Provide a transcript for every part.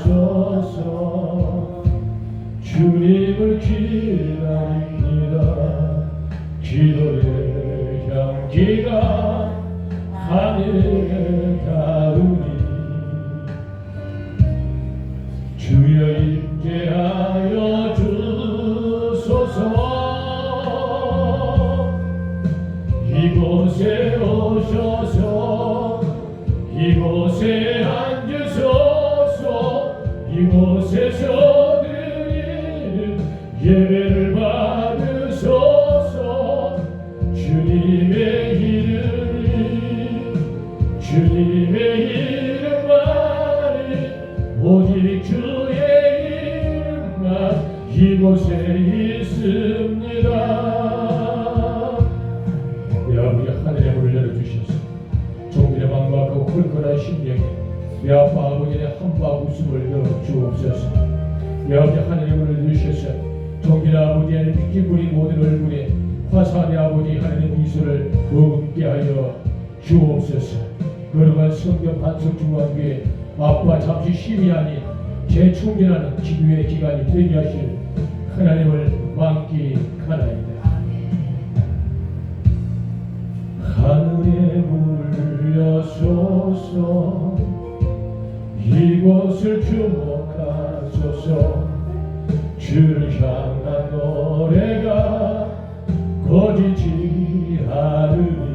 하소서. 주님을 기다립니다. 기도의 향기가 하늘에 닿으니 주여 임재하여 주소서. 이곳에 오셔서 이곳에 앉으소서. 이곳에서 드리는 예배를 받으소서. 주님의 이름만이 오직 주의 이름만 이곳에 있습니다. 내 아버지 하늘의 문을 열어주셔서 종들의 막막하고 컬컬한 심령에 내 아빠 아버지의 한박 웃음을 넣어주옵소서. 내 아버지 하늘의 문을 열으셔서 종들의 아버지의 빛이 뿌린 모든 얼굴에 화사한 아버지 하늘의 미소를 머금게 하여 주옵소서. 거룩한 성경 반석 중앙교회 아빠 잠시 쉼이 아닌 재충전하는 기도의 기간이 되게 하실 하나님을 만끽하나이다. 하늘의 문을 여소서. 이곳을 주목하소서. 주를 향한 노래가 거지지 않으니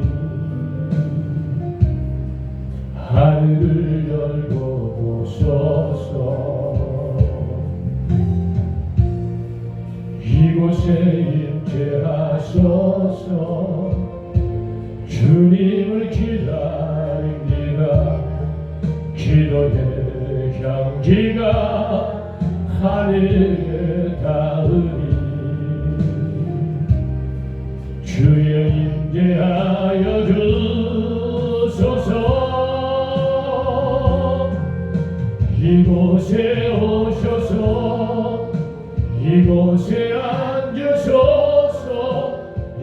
하늘을 열고 보소서. 이곳에 임재하소서. 주님을 기다립니다. 기도의 향기가 하늘에 닿으니 주여 임재하여 주소서. 이곳에 오셔서 이곳에 앉으소서.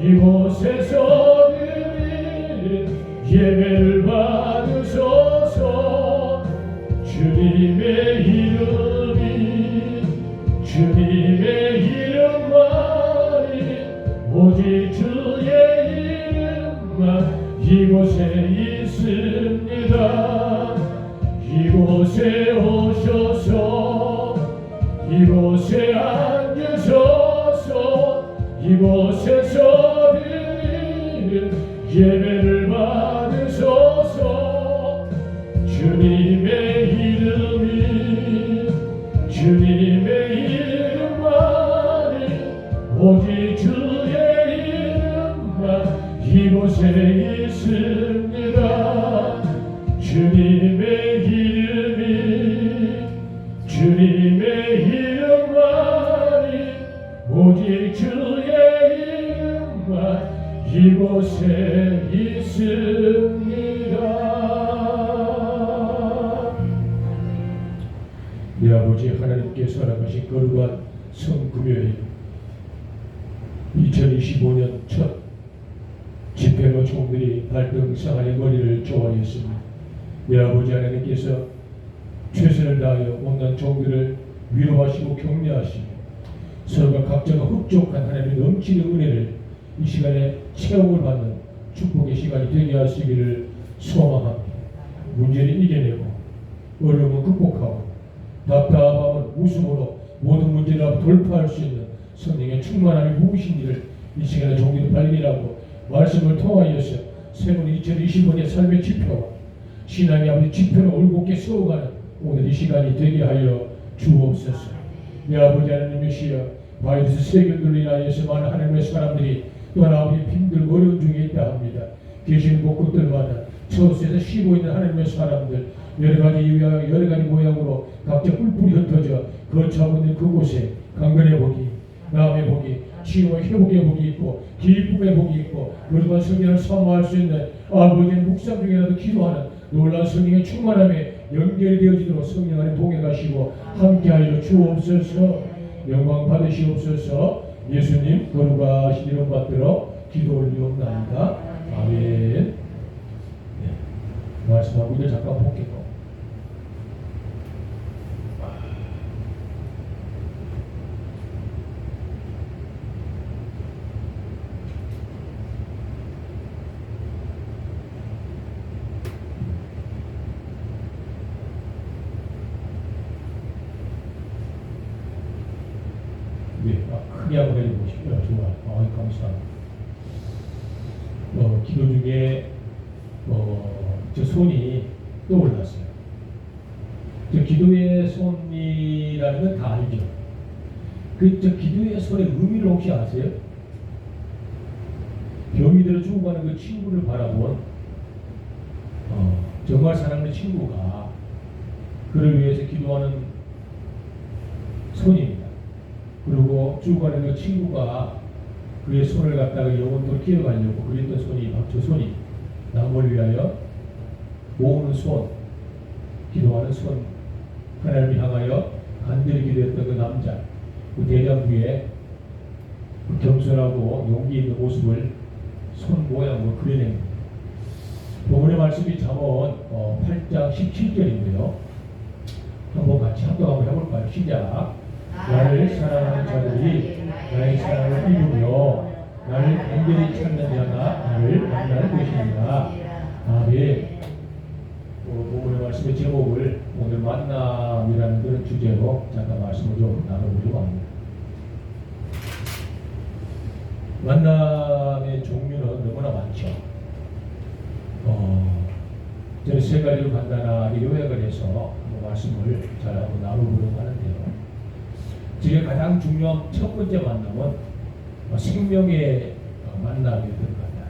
이곳에서 드리는 예배를 받으소서. 주님의 이름만이 오직 주의 이름만 이곳에 있습니다. 이곳에 오셔서 이곳에 앉으소서. 이곳에서 드리는 예배를 받으소서. 주님의 이름만이 오직 주의 이름만 이곳에 있습니다. 주님의 이름만이 오직 주의 이름만 이곳에 있습니다. 내 아버지 하나님께서 허락하신 거룩한 성금요일 2025년 첫 집회로 종들이 발등상하의 머리를 조아렸습니다. 내 아버지 하나님께서 최선을 다하여 온갖 종들을 위로하시고 격려하시고 서로가 각자가 흡족한 하나님의 넘치는 은혜를 이 시간에 체험을 받는 축복의 시간이 되게 하시기를 소망합니다. 문제를 이겨내고 어려움은 극복하고 답답함은 웃음으로 모든 문제를 돌파할 수 있는 성령의 충만함이 무엇인지를 이 시간에 종들이 발견하고 말씀을 통하여서 새로운 2025년 삶의 지표와 신앙의 아버지 지표를 올곧게 세워가는 오늘 이 시간이 되게 하여 주옵소서. 내 아버지 하나님이시여 바이러스 세균들로 인하여서 많은 하나님의 사람들이 또한 아버지 힘들고 어려운 중에 있다 합니다. 계신 곳곳들마다 저수에서 쉬고 있는 하나님의 사람들 여러 가지 이유와 여러 가지 모양으로 각자 뿔뿔이 흩어져 거처하고 있는 그곳에 강건의 복이, 마음의 복이, 치유와 회복의 복이 있고 기쁨의 복이 있고 거룩한 성령을 사모할 수 있는 아버지의 묵상 중에라도 기도하는 놀라운 성령의 충만함에 연결되어지도록 성령 안에 동행하시고 함께하여 주옵소서. 영광 받으시옵소서. 예수님 거룩하신 이름 받들어 기도 올리옵나이다. 아멘. 네. 말씀하고 이제 잠깐 볼게요. 크게 한번 해보십시오. 좋아요. 감사합니다. 기도 중에 저 손이 떠올랐어요. 저 기도의 손이라는 건 다 알죠. 저 기도의 손의 의미를 혹시 아세요? 병이 들어 죽어가는 그 친구를 바라본 정말 사랑하는 친구가 그를 위해서 기도하는 손입니다. 그리고 죽어가는 그 친구가 그의 손을 갖다가 영원토록 기어가려고 그랬던 손이 바로 저 손이 남을 위하여 모으는 손, 기도하는 손, 하나님을 향하여 간절히 기도했던 그 남자, 그 대장부의 그 겸손하고 용기 있는 모습을 손 모양으로 그려냅니다. 본문의 말씀이 잠언 8장 17절인데요. 한번 같이 합독 한번 해볼까요? 시작. 나를 사랑하는 자들이 나의 사랑을 입으며 나를 간절히 찾는 자가 나를 만날 것입니다. 아멘. 본문의 말씀의 제목을 오늘 만남이라는 그런 주제로 잠깐 말씀을 좀 나눠보려고 합니다. 만남의 종류는 너무나 많죠. 저는 세 가지로 간단하게 요약을 해서 한번 말씀을 잘 한번 나눠보려고 하는데요. 지금 가장 중요한 첫 번째 만남은 생명의 만남이 들어간다.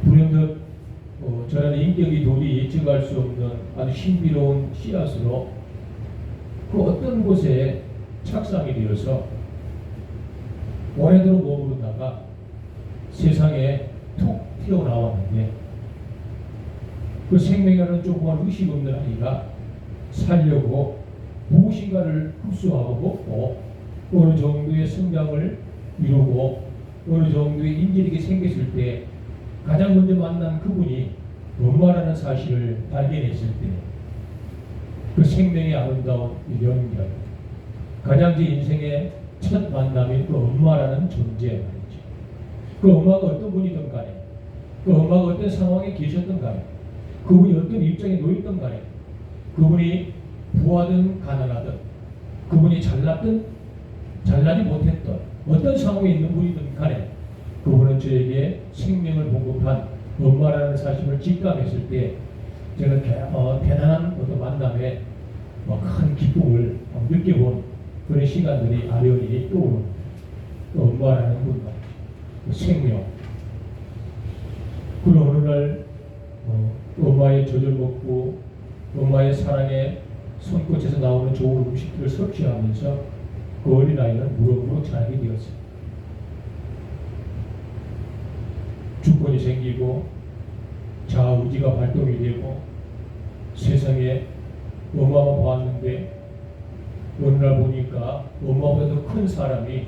불현듯 저라는 인격이 도리 예측할 수 없는 아주 신비로운 씨앗으로 그 어떤 곳에 착상이 되어서 오래도록 머무르다가 세상에 톡 튀어나왔는데 그 생명이라는 조그만 의식 없는 아이가 살려고 무엇인가를 흡수하고 먹고 어느 정도의 성장을 이루고 어느 정도의 인질이 생겼을 때 가장 먼저 만난 그분이 엄마라는 사실을 발견했을 때 그 생명의 아름다운 연결, 가장 제 인생의 첫 만남인 그 엄마라는 존재 말이죠. 그 엄마가 어떤 분이든 간에, 그 엄마가 어떤 상황에 계셨든 간에, 그분이 어떤 입장에 놓였든 간에, 그분이 부하든 가난하든, 그분이 잘났든 잘나지 못했던 어떤 상황에 있는 분이든 간에 그분은 저에게 생명을 공급한 엄마라는 사실을 직감했을 때 저는 대단한 어떤 만남에 큰 기쁨을 느껴본 그런 시간들이 아련히 떠오릅니다. 엄마라는 분, 생명. 그리고 어느 날 엄마의 젖을 먹고 엄마의 사랑에 손끝에서 나오는 좋은 음식들을 섭취하면서 그 어린아이는 무럭무럭 자라게 되었어요. 주권이 생기고 자아의지가 발동이 되고 세상에 엄마만 봤는데 어느 날 보니까 엄마보다 더 큰 사람이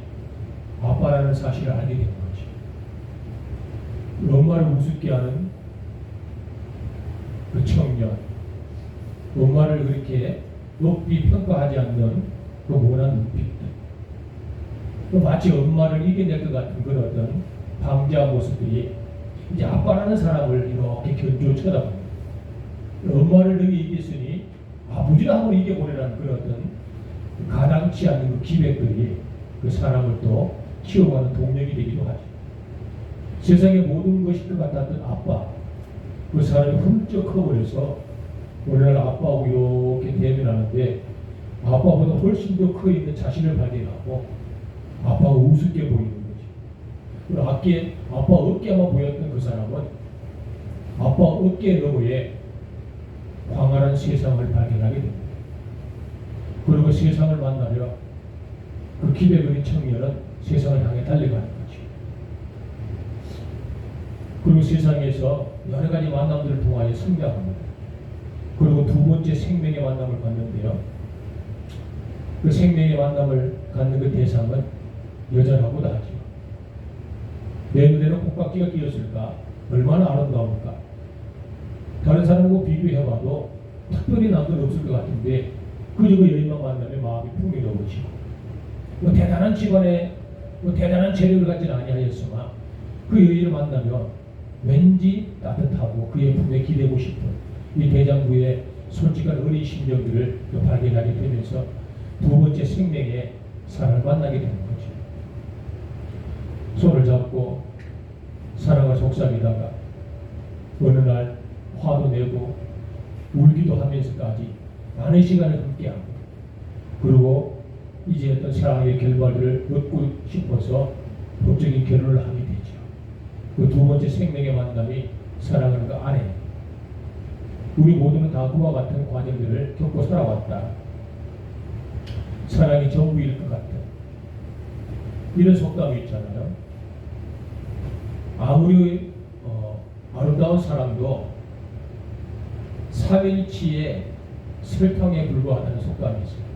아빠라는 사실을 알게 된 거지. 엄마를 우습게 하는 그 청년, 엄마를 그렇게 높이 평가하지 않는 그 모난 눈빛들, 또 마치 엄마를 이겨낼 것 같은 그런 어떤 방자한 모습들이 이제 아빠라는 사람을 이렇게 견주어 쳐다봅니다. 엄마를 능히 이겼으니 아버지를 한번 이겨보려는 그런 어떤 가당치 않는 그 기백들이 그 사람을 또 키워가는 동력이 되기도 하죠. 세상의 모든 것이 것 같았던 아빠, 그 사람이 훌쩍 커버려서 오늘날 아빠하고 이렇게 대면하는데 아빠보다 훨씬 더 커 있는 자신을 발견하고 아빠가 우습게 보이는 거지. 아빠 어깨만 보였던 그 사람은 아빠 어깨 너머에 광활한 세상을 발견하게 됩니다. 그리고 세상을 만나려 그 기대그린 청년은 세상을 향해 달려가는 거죠. 그리고 세상에서 여러 가지 만남들을 통하여 성장합니다. 그리고 두 번째 생명의 만남을 갖는데요. 그 생명의 만남을 갖는 그 대상은 여자라고도 하죠. 내 눈에는 콩깍지가 끼었을까? 얼마나 아름다울까? 다른 사람하고 비교해봐도 특별히 남들 없을 것 같은데 그저 그 여인만 만나면 마음이 풍요로워지고 대단한 집안에 대단한 재력을 갖지는 아니하였으나 그 여인을 만나면 왠지 따뜻하고 그의 품에 기대고 싶은 이 대장부의 솔직한 어린 심정들을 발견하게 되면서 두 번째 생명의 사랑을 만나게 되는 거죠. 손을 잡고 사랑을 속삭이다가 어느 날 화도 내고 울기도 하면서까지 많은 시간을 함께하고, 그리고 이제 어떤 사랑의 결과를 얻고 싶어서 법적인 결혼을 하게 되죠. 그 두 번째 생명의 만남이 사랑하는 그 아내. 우리 모두는 다 그와 같은 과정들을 겪고 살아왔다. 사랑이 전부일 것 같은 이런 속담이 있잖아요. 아무리 아름다운 사랑도 3일치의 설탕에 불과하다는 속담이 있어요.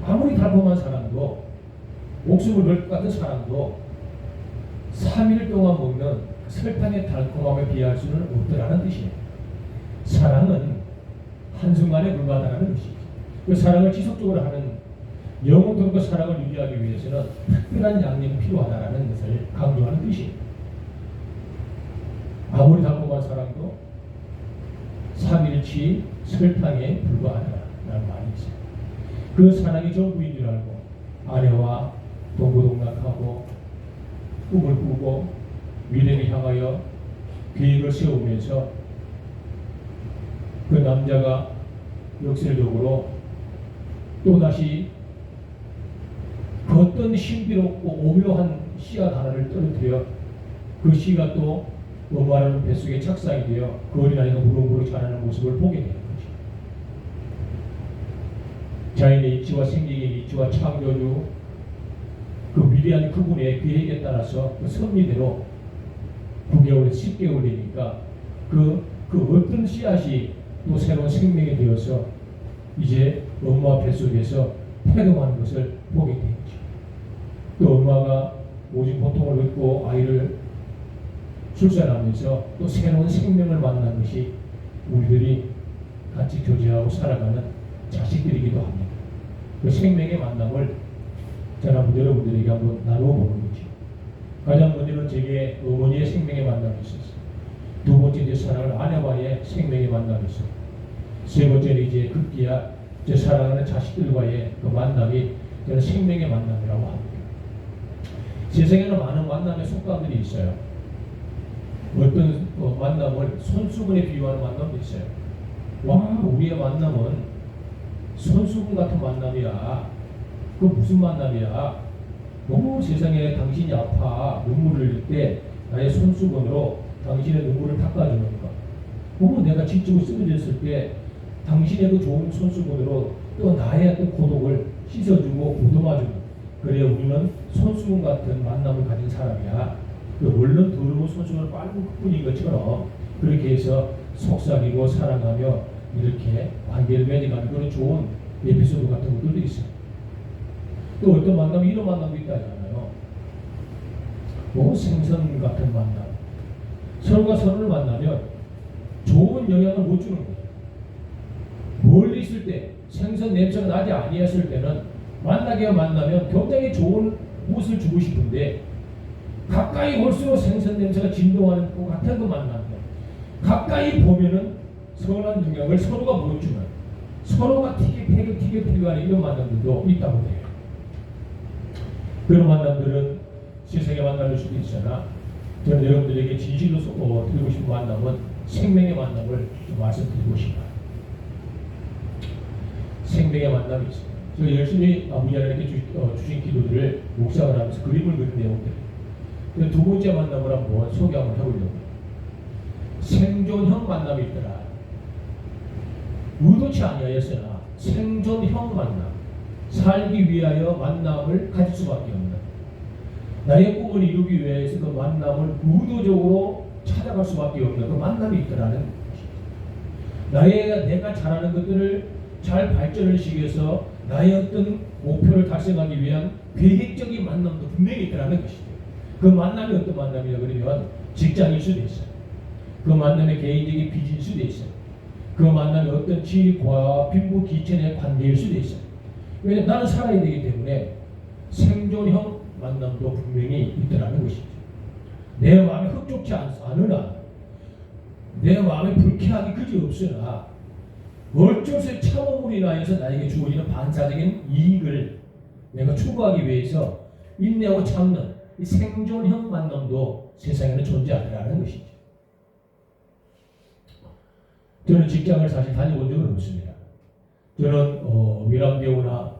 아무리 달콤한 사랑도, 목숨을 걸 것 같은 사랑도 3일 동안 먹는 설탕의 달콤함에 비할 수는 없더라는 뜻이에요. 사랑은 한순간에 불과하다는 뜻이죠. 그 사랑을 지속적으로 하는, 영원토록 그 사랑을 유지하기 위해서는 특별한 양념이 필요하다는 것을 강조하는 뜻이에요. 아무리 달콤한 사랑도 3일치 설탕에 불과하다라는 말이 있어요. 그 사랑이 전부인 줄 알고 아내와 동고동락하고 꿈을 꾸고 미래를 향하여 계획을 세우면서 그 남자가 역설적으로 또다시 그 어떤 신비롭고 오묘한 씨앗 하나를 떨어뜨려 그 씨가 또 엄마라는 뱃속에 착상이 되어 그 어린아이가 무럭무럭 자라는 모습을 보게 되는 거죠. 자연의 이치와 생명의 이치와 창조주 그 위대한 그분의 계획에 따라서 그 섭리대로 9개월에서 10개월 되니까 그 어떤 씨앗이 또 새로운 생명이 되어서 이제 엄마 뱃속에서 태동하는 것을 보게 되죠. 또 엄마가 오직 고통을 얻고 아이를 출산하면서 또 새로운 생명을 만난 것이 우리들이 같이 교제하고 살아가는 자식들이기도 합니다. 그 생명의 만남을 저는 여러분들에게 한번 나누어보는 거죠. 가장 먼저는 제게 어머니의 생명의 만남이 있었어요. 두 번째 이제 사랑하는 아내와의 생명의 만남이 있어요. 세 번째는 이제 급기야 제 사랑하는 자식들과의 그 만남이 저는 생명의 만남이라고 합니다. 세상에는 많은 만남의 속담들이 있어요. 어떤 만남을 손수건에 비유하는 만남도 있어요. 와, 우리의 만남은 손수건 같은 만남이야. 그 무슨 만남이야? 세상에 당신이 아파 눈물을 흘릴 때 나의 손수건으로 당신의 눈물을 닦아주는 거. 내가 지치고 쓰러졌을 때 당신의 그 좋은 손수건으로 또 나의 어떤 고독을 씻어주고 보듬어주는, 그래 우리는 손수건 같은 만남을 가진 사람이야. 물론 더러운 손수건을 빨고 뿐인 것처럼 그렇게 해서 속삭이고 사랑하며 이렇게 관계를 맺어가는 그런 좋은 에피소드 같은 것들도 있어요. 또 어떤 만남이 이런 만남도 있다잖아요. 생선 같은 만남. 서로가 서로를 만나면 좋은 영향을 못 주는 거예요. 멀리 있을 때 생선 냄새가 나지 아니했을 때는 만나면 굉장히 좋은 무엇을 주고 싶은데 가까이 올수록 생선 냄새가 진동하는 것 같은 그 만남. 가까이 보면은 선한 영향을 서로가 못 주는, 서로가 티격태격하는 이런 만남들도 있다고 해요. 그런 만남들은 세상에 만날 수도 있으나 저는 여러분들에게 진실로 드리고 싶은 만남은 생명의 만남을 좀 말씀드리고 싶어요. 생명의 만남이 있습니다. 제가 열심히 아버지 하나님께 주신 기도들을 묵상을 하면서 그림을 그린 내용들. 두 번째 만남을 한번 소개 한번 해보려고요. 생존형 만남이 있더라. 의도치 아니하였으나 생존형 만남. 살기 위하여 만남을 가질 수밖에 없는, 나의 꿈을 이루기 위해서 그 만남을 의도적으로 찾아갈 수밖에 없는 그 만남이 있더라는 것이죠. 내가 잘하는 것들을 잘 발전을 시켜서 나의 어떤 목표를 달성하기 위한 계획적인 만남도 분명히 있더라는 것이죠. 그 만남이 어떤 만남이냐 그러면 직장일 수도 있어요. 그 만남의 개인적인 빚일 수도 있어요. 그 만남이 어떤 지위와 빈부 기천의 관계일 수도 있어요. 왜냐하면 나는 살아야 되기 때문에 생존형 만남도 분명히 있더라는 것이죠. 내 마음에 흡족치 않으나, 내 마음에 불쾌하기 그지없으나 어쩔 수 없이 참음으로 인하여서 나에게 주어지는 반사적인 이익을 내가 추구하기 위해서 인내하고 참는 이 생존형 만남도 세상에는 존재하더라는 것이죠. 저는 직장을 사실 다녀본 적은 없습니다. 저는 위람배우나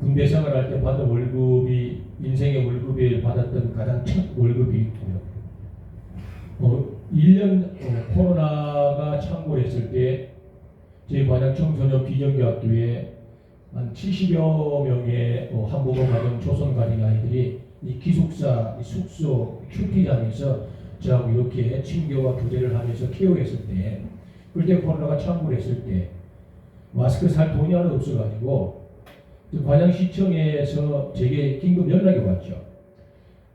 군대 생활할 때 받은 월급이 인생의 월급에 받았던 가장 첫 월급이 있고요. 1년 코로나가 창궐했을 때 저희 관양 청소년 비정규학교에 한 70여 명의 한국어 가정 조선 가정 아이들이 이 기숙사, 이 숙소, 큐티장에서 저하고 이렇게 친교와 교제를 하면서 케어했을 때, 그때 코로나가 창궐했을 때 마스크 살 돈이 하나 없어가지고 관양시청에서 제게 긴급 연락이 왔죠.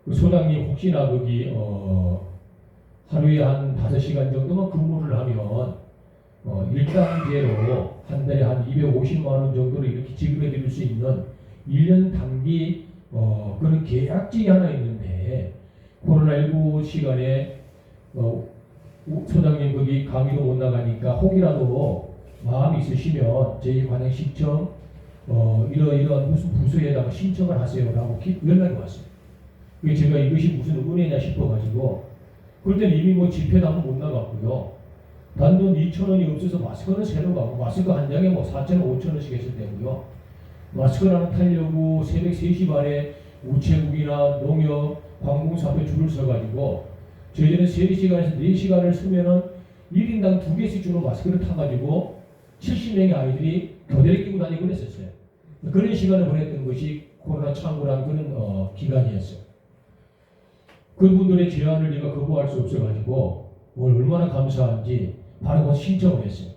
그 소장님 혹시나 거기 하루에 한 5시간 정도만 근무를 하면 일당제로 한 달에 한 250만 원 정도를 이렇게 지급해 드릴 수 있는 1년 단기 그런 계약직이 하나 있는데, 코로나19 시간에 소장님 거기 강의도 못 나가니까 혹이라도 마음이 있으시면 저희 관양시청 이러이러한 무슨 부서에다가 신청을 하세요라고 연락이 왔어요. 제가 이것이 무슨 은혜냐 싶어가지고, 그럴 때는 이미 뭐 집회도 한번 못 나갔고요. 단돈 2,000원이 없어서 마스크는 새로 가고, 마스크 한 장에 뭐 4,000원, 5,000원씩 했을 때고요. 마스크를 하나 타려고 새벽 3시 반에 우체국이나 농협, 관공서 앞에 줄을 서가지고, 저희들은 3시간에서 4시간을 서면은 1인당 2개씩 주는 마스크를 타가지고 70명의 아이들이 교대를 끼고 다니고 그랬었어요. 그런 시간을 보냈던 것이 코로나 창궐한 그런 기간이었어요. 그분들의 제안을 제가 거부할 수 없어가지고 얼마나 감사한지 바로 그 신청을 했어요.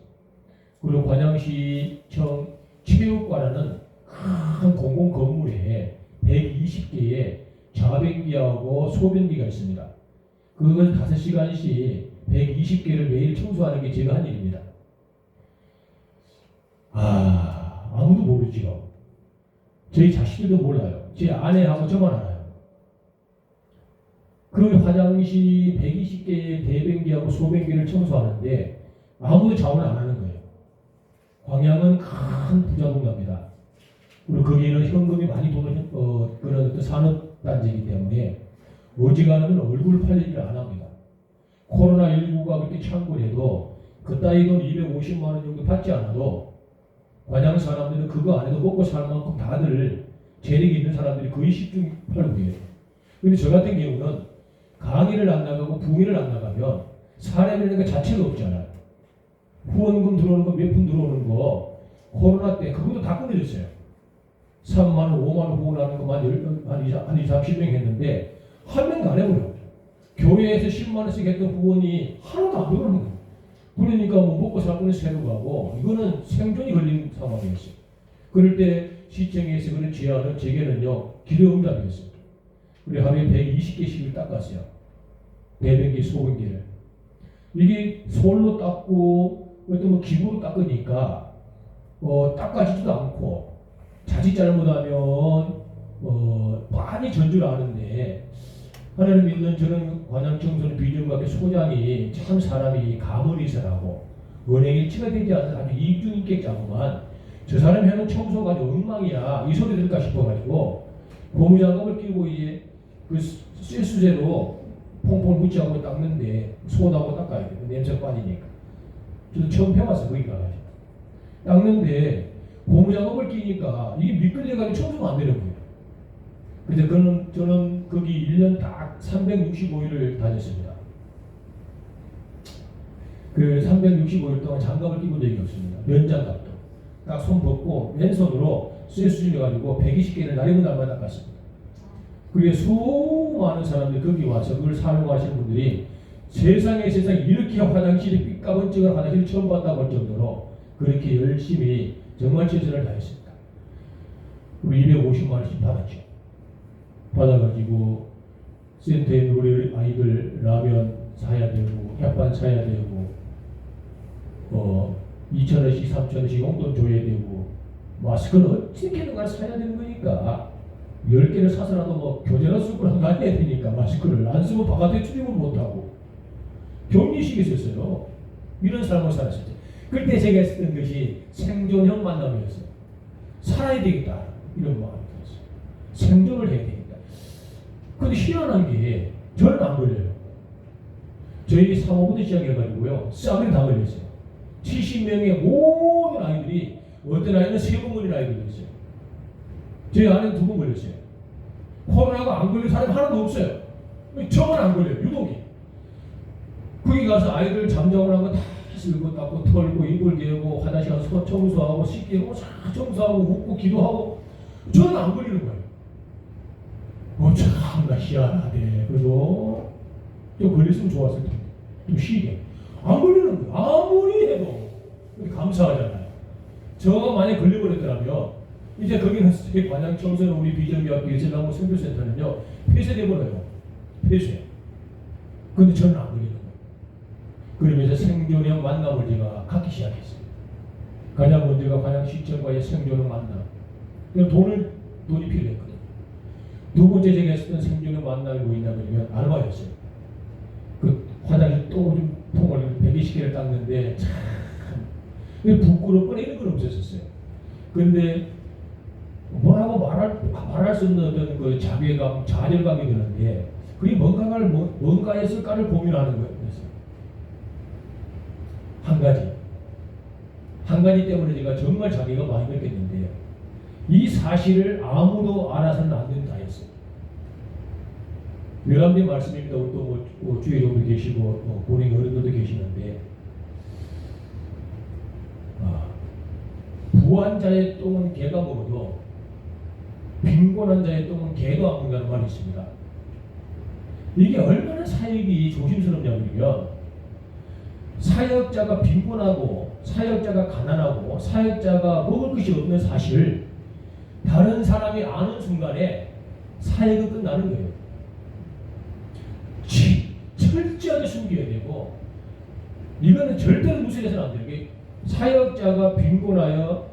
그리고 관양시청 체육관에는 큰 공공 건물에 120개의 자변기하고 소변기가 있습니다. 그걸 5시간씩 120개를 매일 청소하는 게 제가 한 일입니다. 아무도 모르죠. 저희 자식들도 몰라요. 제 아내하고 저만 알아요. 그 화장실 120개의 대변기하고 소변기를 청소하는데 아무도 자원을 안 하는 거예요. 광양은 큰 부자 동네입니다. 그리고 거기에는 현금이 많이 도는 그런 어떤 산업단지이기 때문에 어지간하면 얼굴 팔리지를 안 합니다. 코로나19가 그렇게 창궐해도 그따위 돈 250만 원 정도 받지 않아도 관양 사람들은 그거 안 해도 먹고 살 만큼 다들 재력이 있는 사람들이 거의 10중 8구예요. 근데 저 같은 경우는 강의를 안 나가고 부인을 안 나가면 사람이라는 것 자체가 없잖아요. 후원금 들어오는 거, 몇 푼 들어오는 거, 코로나 때 그것도 다 끊어졌어요. 3만 원, 5만 원 후원하는 것만 한 20, 30명 했는데 한 명도 안 해버려요. 교회에서 10만 원씩 했던 후원이 하나도 안 들어오는 거예요. 그러니까 뭐 먹고 살 거는 새로 가고, 이거는 생존이 걸린 상황이었어요. 그럴 때 시청에서 그런 제안은 제게는요 기도응답이었어요. 그래 하루에 120개씩을 닦았어요. 대변기, 소변기를. 이게 솔로 닦고 어떤 뭐 기구로 닦으니까 닦아지지도 않고, 자칫 잘못하면 많이 전줄 아는데, 하나님 믿는 저는 관양청소년 비정학교 소장이 참 사람이 가문이설하고 은행일치가 되지 않는 아주 이중인격자구만, 저 사람이 하는 청소가 아주 엉망이야 이 소리 들을까 싶어가지고 고무장갑을 끼고 이제 그 쇠수제로 퐁퐁 묻히고 닦는데 소나고 닦아야 돼요. 냄새 빠지니까. 저도 처음 해봤어요. 거기 가가지고 닦는데 고무장갑을 끼니까 이게 미끌려가지고 청소가 안 되는 거예요. 그래서 저는 거기 1년 딱 365일을 다녔습니다. 그 365일 동안 장갑을 끼고 적이 없습니다. 면장갑도. 딱 손 벗고 왼손으로 쇠수준해가지고 120개를 날이고 날마다 닦았습니다. 그게 수많은 사람들이 거기 와서 그걸 사용하시는 분들이 세상에 이렇게 화장실이 삐까번쩍한 화장실을 처음 봤다고 할 정도로 그렇게 열심히 정말 최선을 다했습니다. 우리 250만 원씩 받았죠. 받아가지고 센터에 있는 우리 아이들 라면 사야 되고 햇반 사야 되고 2,000원씩 3,000원씩 용돈 줘야 되고, 마스크는 어떻게든 가 사야 되는 거니까 10개를 사서라도 뭐 교재나 쓰고 가야 되니까 마스크를 안 쓰면 바깥에 출입을 못하고 격리식이 있었어요. 이런 삶을 살았을 때, 그때 제가 했던 것이 생존형 만남이었어요. 살아야 되겠다 이런 마음. 생존을 해야 됩니다. 근데 희한한 게 저는 안 걸려요. 저희 사모부터 시작해가지고요. 싹을 다 걸렸어요. 70명의 모든 아이들이 어떤 아이는 3번 걸린 아이들도 있어요. 저희 아내는 2번 걸렸어요. 코로나가 안 걸린 사람이 하나도 없어요. 저만 안 걸려요. 유독이. 거기 가서 아이들 잠자고 난 거 다 쓸고 닦고 털고 이불 개고 화장실 가서 청소하고 씻기고 싹 청소하고 웃고 기도하고 저는 안 걸리는 거예요. 참나 희한하대. 그래도 좀 걸렸으면 좋았을 텐데 좀 쉬게 안 걸리는 거예요. 아무리 해도 감사하잖아요. 저가 만약 걸려버렸더라면 이제 거기는 관양 청소는 우리 비전교학교 예술나무 선교센터는요 폐쇄돼 버려요. 폐쇄. 근데 저는 안 걸리는 거예요. 그러면서 생존형 만남을 제가 갖기 시작했어요. 가장 먼저가 관양시청과의 생존형 만남. 돈이 필요했거든요. 두 번째 제가 했었던 생존형 만남이 뭐였냐면 아르바이트였어요. 그 화장실 똥 통을 120개를 닦는데 참 부끄럽거나 이런 건 없었어요. 그런데 뭐라고 말할 수 없는 어떤 그 자괴감, 좌절감이 드는데 그게 뭔가 했을까를 고민하는 거예요. 그래서 한 가지 때문에 제가 정말 자괴가 많이 느꼈는데요. 이 사실을 아무도 알아서는 안 된다 했어요. 여러분들 말씀입니다. 또 주위에 분도 계시고 고령 어른들도 계시는데 부한 자의 똥은 개가 먹어도 빈곤한 자의 똥은 개도 안 먹는다는 말이 있습니다. 이게 얼마나 사역이 조심스럽냐면요. 사역자가 빈곤하고 사역자가 가난하고 사역자가 먹을 것이 없는 사실을 다른 사람이 아는 순간에 사역은 끝나는 거예요. 철저하게 숨겨야 되고 이거는 절대로 무시해서는 안 돼요. 사역자가 빈곤하여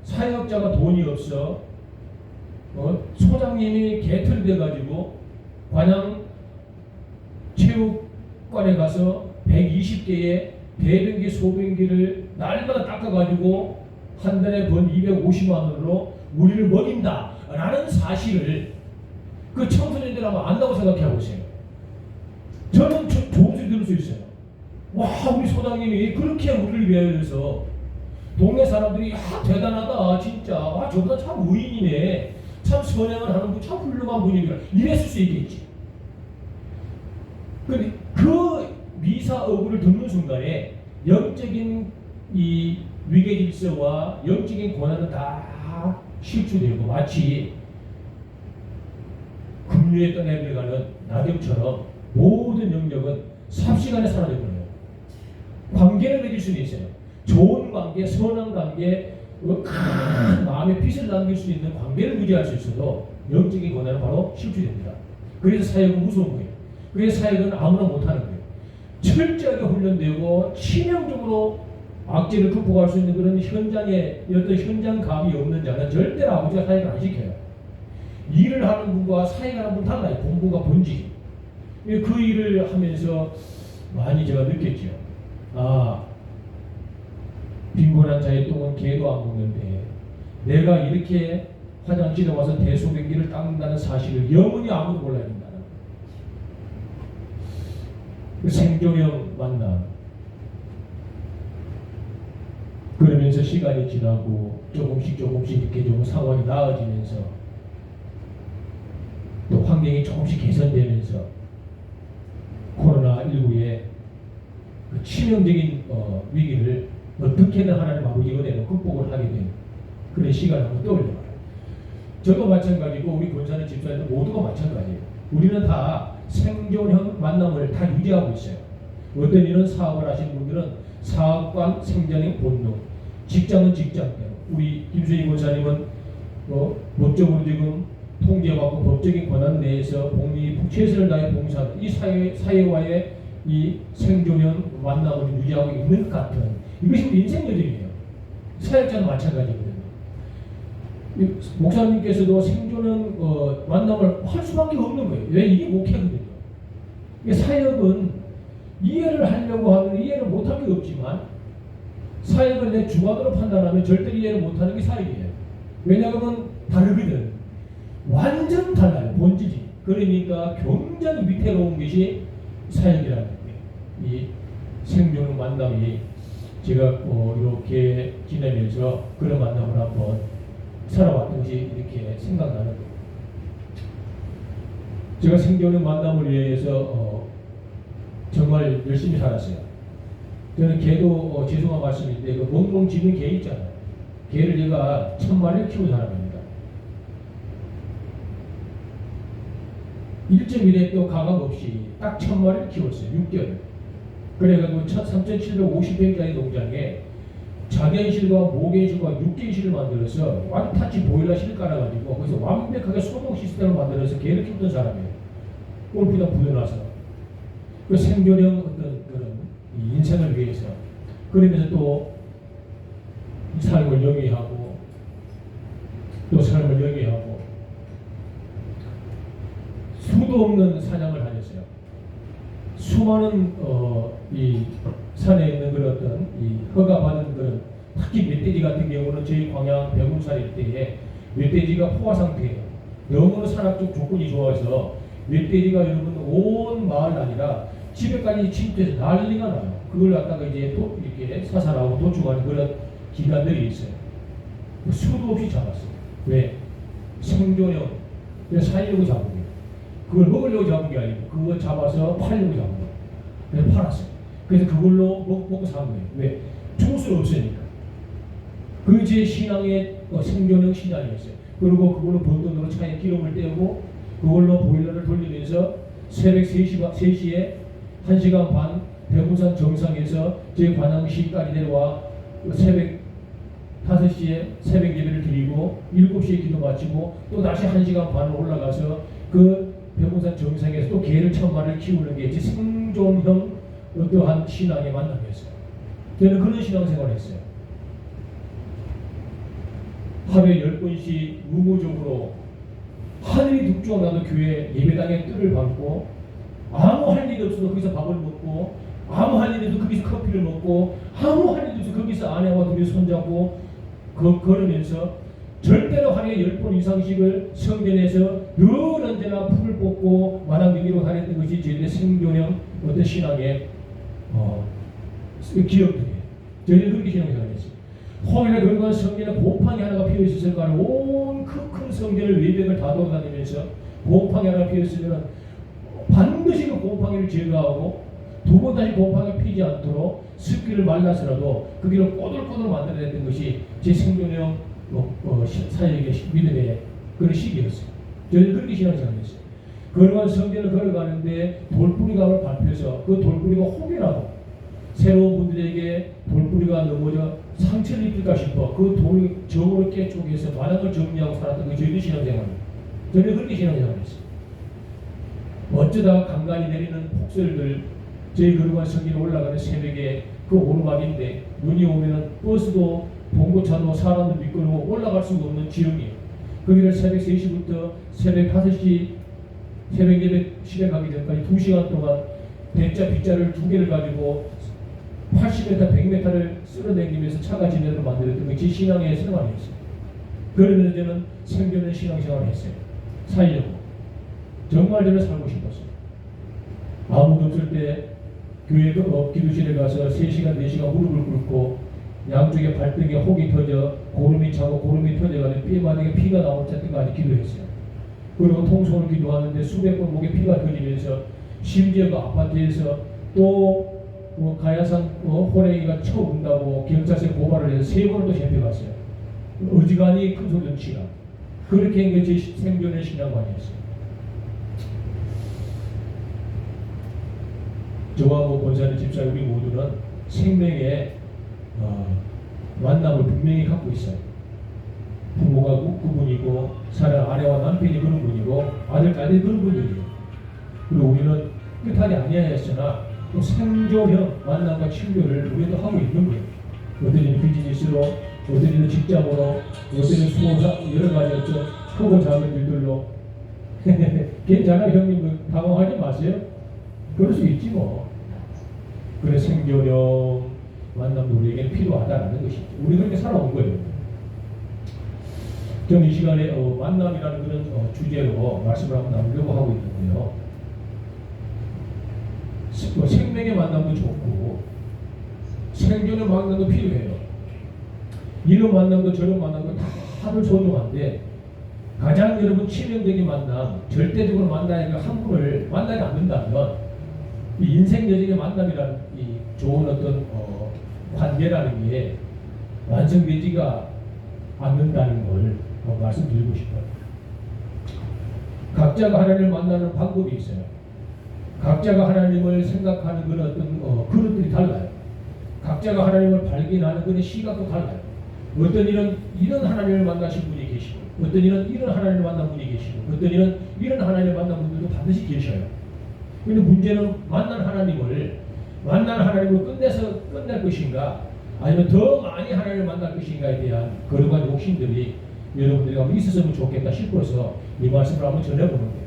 사역자가 돈이 없어 소장님이 개털이 돼가지고 관양 체육관에 가서 120개의 배변기 소변기를 날마다 닦아가지고 한 달에 번 250만 원으로 우리를 먹인다 라는 사실을 그 청소년들 아마 안다고 생각하고 있어요. 저는 좋은 소리 들을 수 있어요. 와, 우리 소장님이 그렇게 우리를 위해서 동네 사람들이 대단하다 진짜 저보다 참 의인이네 참 선행을 하는 분 참 훌륭한 분이구나 이랬을 수 있겠지. 근데 그 미사 어구를 듣는 순간에 영적인 이 위계 질서와 영적인 권한은 다 실추되고 마치 급류에 떠내려가는 낙엽처럼 모든 영역은 삽시간에 사라져버려요. 관계를 맺을 수는 있어요. 좋은 관계, 선한 관계, 큰 마음의 빛을 남길 수 있는 관계를 유지할 수 있어도 영적인 권한은 바로 실추됩니다. 그래서 사역은 무서운 거예요. 그래서 사역은 아무나 못하는 거예요. 철저하게 훈련되고 치명적으로 악재를 극복할 수 있는 그런 현장에 어떤 현장감이 없는 자는 절대로 아버지가 사역을 안 시켜요. 일을 하는 분과 사역하는 분 달라요. 본분과 본질이. 그 일을 하면서 많이 제가 느꼈죠. 빈곤한 자의 똥은 개도 안 먹는데 내가 이렇게 화장실에 와서 대소변기를 닦는다는 사실을 영원히 아무도 몰라야 된다는 그 생존형 만남. 그러면서 시간이 지나고 조금씩 이렇게 좀 상황이 나아지면서 또 환경이 조금씩 개선되면서 코로나19의 그 치명적인 위기를 어떻게든 하나님 아버지 은혜로 극복을 하게 된 그런 시간을 한번 떠올려봐요. 저도 마찬가지고 우리 권사님 집사님도 모두가 마찬가지예요. 우리는 다 생존형 만남을 다 유지하고 있어요. 어떤 일은 사업을 하시는 분들은 사업관 생존형 본능, 직장은 직장대로. 우리 김수희 권사님은 법적으로 지금 통제받고 법적인 권한 내에서 최선을 다해 봉사하는 이 사회와의 이 생존형 만남을 유지하고 있는 것 같은 이것이 우리 인생 여정이에요. 사역자는 마찬가지거든요. 목사님께서도 생존형 만남을 할 수밖에 없는 거예요. 왜? 이게 목회거든요. 사역은 이해를 하려고 하면 이해를 못할 게 없지만 사역을 내 주관으로 판단하면 절대 이해를 못하는 게 사역이에요. 왜냐하면 다르거든. 완전 달라요. 본질이. 그러니까 굉장히 위태로운 것이 사역이라는 거예요. 이 생존 만남이 제가 이렇게 지내면서 그런 만남을 한번 살아왔던 것이 이렇게 생각나는 거예요. 제가 생존의 만남을 위해서 정말 열심히 살았어요. 저는 개도 죄송한 말씀인데 그 멍멍 짖는 개 있잖아요. 개를 제가 1000마리를 키운 사람입니다. 1.1회 또 가감 없이 딱 1000마리를 키웠어요. 6개월. 그래가지고 3,750평짜리 농장에 자견실과 모견실과 육견실을 만들어서 완타치 보일러실을 깔아가지고 거기서 완벽하게 소독 시스템을 만들어서 개를 키우던 사람이에요. 골프장 부여놔서 그 생존형 어떤 그런 인생을 위해서 그러면서 또 삶을 영위하고 또 삶을 영위하고 수도 없는 사냥을 다녔어요. 수많은 이 산에 있는 그런 어떤 이 허가받은 그런 특히 멧돼지 같은 경우는 저희 광양 백운산 일대에 멧돼지가 포화 상태예요. 너무 산악적 조건이 좋아서 멧돼지가 여러분 온 마을 아니라 집에까지 침투해서 난리가 나요. 그걸 갖다가 이제 이렇게 사살하고 도축하는 그런 기관들이 있어요. 수도 없이 잡았어요. 왜? 생존형. 그래서 살려고 잡은 거예요. 그걸 먹으려고 잡은 게 아니고 그거 잡아서 팔려고 잡은 거예요. 그래서 팔았어요. 그래서 그걸로 먹고 산 거예요. 왜? 죽을 수 없으니까. 그게 제 신앙의 생존형 신앙이었어요. 그리고 그걸로 번 돈으로 차에 기름을 떼고 그걸로 보일러를 돌리면서 새벽 3시에 1시간 반 백운산 정상에서 저희 관양시까지 내려와 새벽 5시에 새벽 예배를 드리고 7시에 기도 마치고 또 다시 1시간 반을 올라가서 그 백운산 정상에서 또 개를 1000마리를 키우는 게 제 생존형 어떠한 신앙의 만남이었어요. 저는 그런 신앙생활을 했어요. 하루에 10번씩 의무적으로 하늘이 둑주어 나도 교회 예배당에 뜰을 밟고 아무 할 일이 없어도 거기서 밥을 먹고 아무 할 일이 없어도 거기서 커피를 먹고 아무 할 일이 없어도 거기서 아내와 둘이 손잡고 걸으면서 절대로 하루에 10번 이상씩을 성전에서 늘 언제나 풀을 뽑고 마당 경기로 다녔던 것이 저희들의 생존형 어떤 신앙의 기억들이에요. 저희는 그렇게 신앙생활했어요. 혹이나 그런 성전에 곰팡이 하나가 피어 있었을까 하는 온 큰 성전을 외벽을 다 돌아다니면서 곰팡이 하나 피어 있으면 반드시 그 곰팡이를 제거하고 두 번 다시 곰팡이 피지 않도록 습기를 말라서라도 그 길을 꼬들꼬들 만들어냈던 것이 제 생존형 사역의 믿음의 그런 시기였어요. 저는 그렇게 신앙생활했어요. 걸어간 성전을 걸어가는데 돌뿌리가 밟혀서 그 돌뿌리가 혹이라도 새로운 분들에게 돌뿌리가 넘어져 상처를 입힐까 싶어 그 돌을 정으로 깨쪽에서 마당을 정리하고 살았던 게 저희들 신앙생활입니다. 저는 그렇게 신앙생활했어요. 어쩌다가 간간히 내리는 폭설들 저희 걸어간 성전에 올라가는 새벽에 그 오르막인데 눈이 오면은 버스도 봉고차도 사람도 미끄러워 올라갈 수가 없는 지역이에요. 거기를 새벽 3시부터 새벽 5시 새벽 예배 시대 가기 전까지 2시간 동안 대자 빗자를 2개를 가지고 80m, 100m를 쓸어당기면서 차가 지내도록 만들었던 게 제 신앙의 생활이었어요. 그러면서 저는 생존의 신앙생활을 했어요. 살려고. 정말 저는 살고 싶었어요. 아무도 없을 때 교회 기도실에 가서 3시간, 4시간 무릎을 꿇고 양쪽에 발등에 혹이 터져 고름이 차고 고름이 터져가지고 뼈마디에 피가 나올 때까지 기도했어요. 그리고 통성을 기도하는데 수백 번 목에 피가 터지면서 심지어 그 아파트에서 또 가야산 호랭이가 쳐온다고 경찰서에 고발을 해서 3번을 또 잡혀갔어요. 어지간히 큰 소리 치라. 그렇게 한 게 제 생존의 신앙관이었어요. 저와 권사님 집사 우리 모두는 생명의 만남을 분명히 갖고 있어요. 부모가 그분이고 사랑 아내와 남편이 그런 분이고 아들 딸이 그런 분들이에요. 그리고 우리는 끝하지 아니하였으나 또 생존형 만남과 친교를 우리도 하고 있는 거예요. 어떤 비즈니스로, 어떤 직장으로, 어떤 수고사 여러 가지 어떤 크고 작은 일들로 괜찮아 형님 당황하지 마세요. 그럴 수 있지 뭐. 그래 생존형 만남도 우리에게 필요하다는 것이죠. 우리 그렇게 살아온 거예요. 저는 이 시간에 만남이라는 그런 주제로 말씀을 한번 나누려고 하고 있는데요. 생명의 만남도 좋고 생존의 만남도 필요해요. 이런 만남도 저런 만남도 다들 소중한데 가장 여러분 치명적인 만남, 절대적으로 만나야 한 분을 만나지 않는다면 이 인생 여정의 만남이라는 이 좋은 어떤 관계라는 게 완성되지가 않는다는 걸 말씀드리고 싶어요. 각자가 하나님을 만나는 방법이 있어요. 각자가 하나님을 생각하는 그런 어떤 그릇들이 달라요. 각자가 하나님을 발견하는 그런 시각도 달라요. 어떤 이런 하나님을 만나신 분이 계시고, 어떤 이런 하나님을 만난 분이 계시고, 어떤 이런 하나님을 만난 분들도 반드시 계셔요. 근데 문제는 만난 하나님을 끝낼 것인가, 아니면 더 많이 하나님을 만날 것인가에 대한 거룩한 욕심들이 여러분들이 한번 있었으면 좋겠다 싶어서 이 말씀을 한번 전해보는 거예요.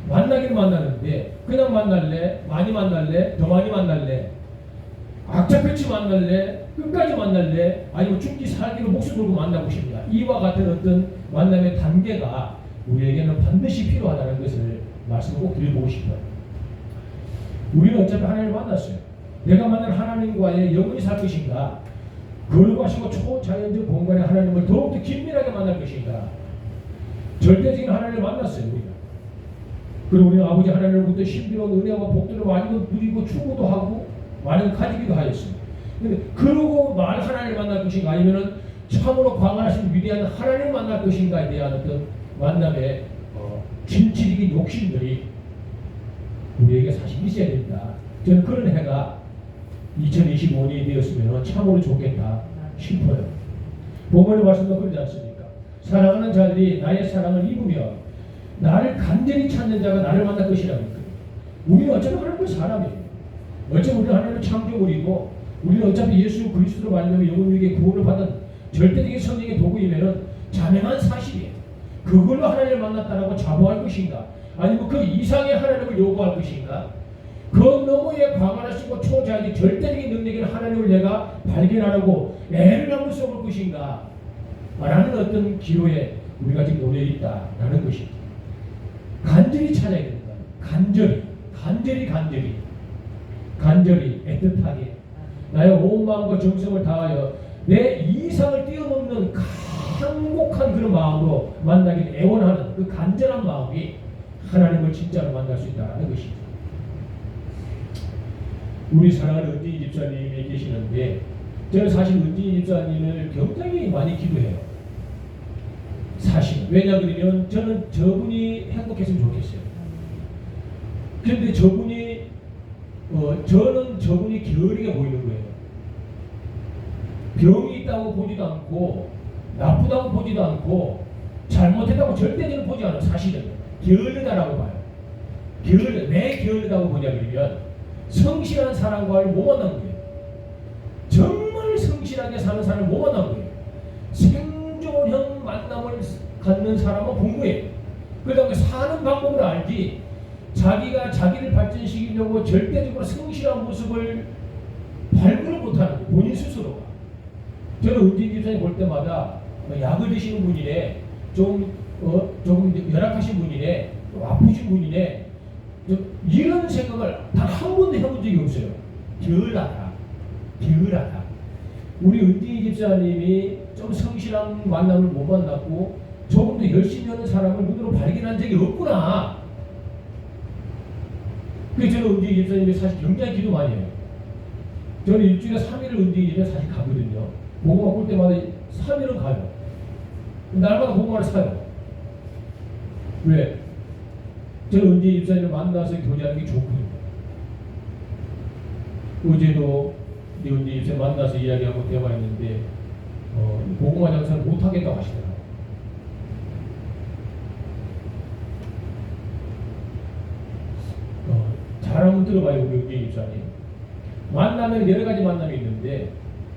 만나긴 만나는데 그냥 만날래? 많이 만날래? 더 많이 만날래? 악착같이 만날래? 끝까지 만날래? 아니면 죽기 살기로 목숨 걸고 만나고 싶냐? 이와 같은 어떤 만남의 단계가 우리에게는 반드시 필요하다는 것을 말씀을 꼭 드리고 싶어요. 우리는 어차피 하나님을 만났어요. 내가 만난 하나님과의 영원히 살 것인가? 거룩하시고 초자연적 공간의 하나님을 더욱더 긴밀하게 만날 것인가? 절대적인 하나님을 만났어요. 우리가. 그리고 우리는 아버지 하나님으로부터 신비로운 은혜와 복들을 많이 누리고 추구도 하고 많이 가지기도 하였습니다. 그런데 그러고 하나님을 만날 것인가? 아니면은 참으로 광활하신 위대한 하나님을 만날 것인가에 대한 어떤 만남의 진취적인 욕심들이 우리에게 사실 있어야 된다. 저는 그런 해가 2025년이 되었으면 참으로 좋겠다 싶어요. 본문의 말씀도 그러지 않습니까? 사랑하는 자들이 나의 사랑을 입으며 나를 간절히 찾는 자가 나를 만날 것이라고 했거든요. 우리는 어차피 하나님의 사람이에요. 어차피 우리는 하나님의 창조물이고 우리는 어차피 예수 그리스도로 말미암아 영혼에게 구원을 받은 절대적인 성령의 도구이면은 자명한 사실이에요. 그걸로 하나님을 만났다라고 자부할 것인가? 아니면 그 이상의 하나님을 요구할 것인가? 그 너머에 광활하시고 초자연적 절대적인 능력인 하나님을 내가 발견하려고 애를 한번 써볼 것인가? 라는 어떤 기로에 우리가 지금 놓여 있다라는 것이죠. 간절히 찾아야 된다. 간절히 애틋하게 나의 온 마음과 정성을 다하여 내 이상을 뛰어넘는 행복한 그런 마음으로 만나길 애원하는 그 간절한 마음이 하나님을 진짜로 만날 수 있다는 것이죠. 우리 사랑하는 은진이 집사님이 계시는데 저는 사실 은진이 집사님을 굉장히 많이 기도해요. 사실 왜냐 그러면 저는 저분이 행복했으면 좋겠어요. 그런데 저는 저분이 게으르게 보이는 거예요. 병이 있다고 보지도 않고 나쁘다고 보지도 않고 잘못했다고 절대 저는 보지 않아요. 사실은 게으르다라고 봐요. 왜 게으르다고 보냐 그러면 성실한 사람과를 못 만난 거예요. 정말 성실하게 사는 사람을 못 만난 거예요. 생존형 만남을 갖는 사람은 본 거예요. 그러다 사는 방법을 알지 자기가 자기를 발전시키려고 절대적으로 성실한 모습을 발굴을 못하는 거예요. 본인 스스로가. 저는 은진 집사님 볼 때마다 약을 드시는 분이네, 조금 열악하신 분이네, 좀 아프신 분이네, 이런 생각을 단 한 번도 해본 적이 없어요. 게을하다. 우리 은진이 집사님이 좀 성실한 만남을 못 만났고 조금 더 열심히 하는 사람을 눈으로 발견한 적이 없구나. 그래서 저는 은진이 집사님이 사실 굉장히 기도 많이 해요. 저는 일주일에 3일을 은진이 집에 사실 가거든요. 고구마 꿀 때마다 3일은 가요. 날마다 고구마를 사요. 왜? 저는 은진이 집사님을 만나서 교제하는 게 좋거든요. 어제도 은진이 집사님 만나서 이야기하고 대화했는데 고구마 장사를 못하겠다고 하시더라고요. 잘 한번 들어봐요. 우리 은진이 집사님. 만나면 여러 가지 만남이 있는데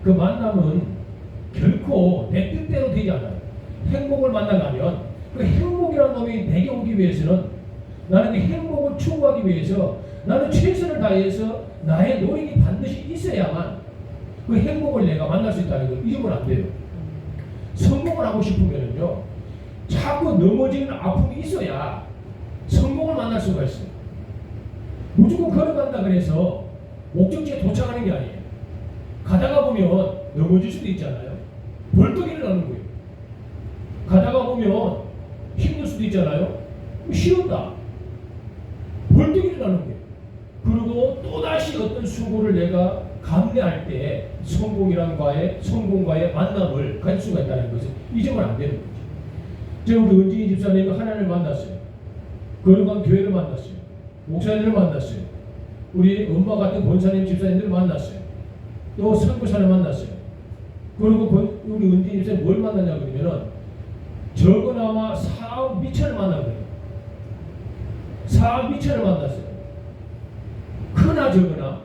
그 만남은 결코 내 뜻대로 되지 않아요. 행복을 만나려면 그 행복이라는 놈이 내게 오기 위해서는 나는 그 행복을 추구하기 위해서 나는 최선을 다해서 나의 노력이 반드시 있어야만 그 행복을 내가 만날 수 있다는 걸 잊으면 안 돼요. 성공을 하고 싶으면요, 자꾸 넘어지는 아픔이 있어야 성공을 만날 수가 있어요. 무조건 걸어간다 그래서 목적지에 도착하는 게 아니에요. 가다가 보면 넘어질 수도 있잖아요. 벌떡 일어나는 거예요. 가다가 보면 힘들 수도 있잖아요. 쉬었다. 벌떡 일어나는 거예요. 그리고 또다시 어떤 수고를 내가 감내할 때 성공과의 만남을 가질 수가 있다는 것을 잊으면 안 되는 거죠. 제가 우리 은진이 집사님이 하나님을 만났어요. 거룩한 교회를 만났어요. 목사님을 만났어요. 우리 엄마 같은 권사님 집사님들을 만났어요. 또 선교사를 만났어요. 그리고 우리 은진이 집사님 뭘 만났냐 그러면은 적어나마 사업 미천을 만나거든요. 사업 미천을 만났어요. 크나 적으나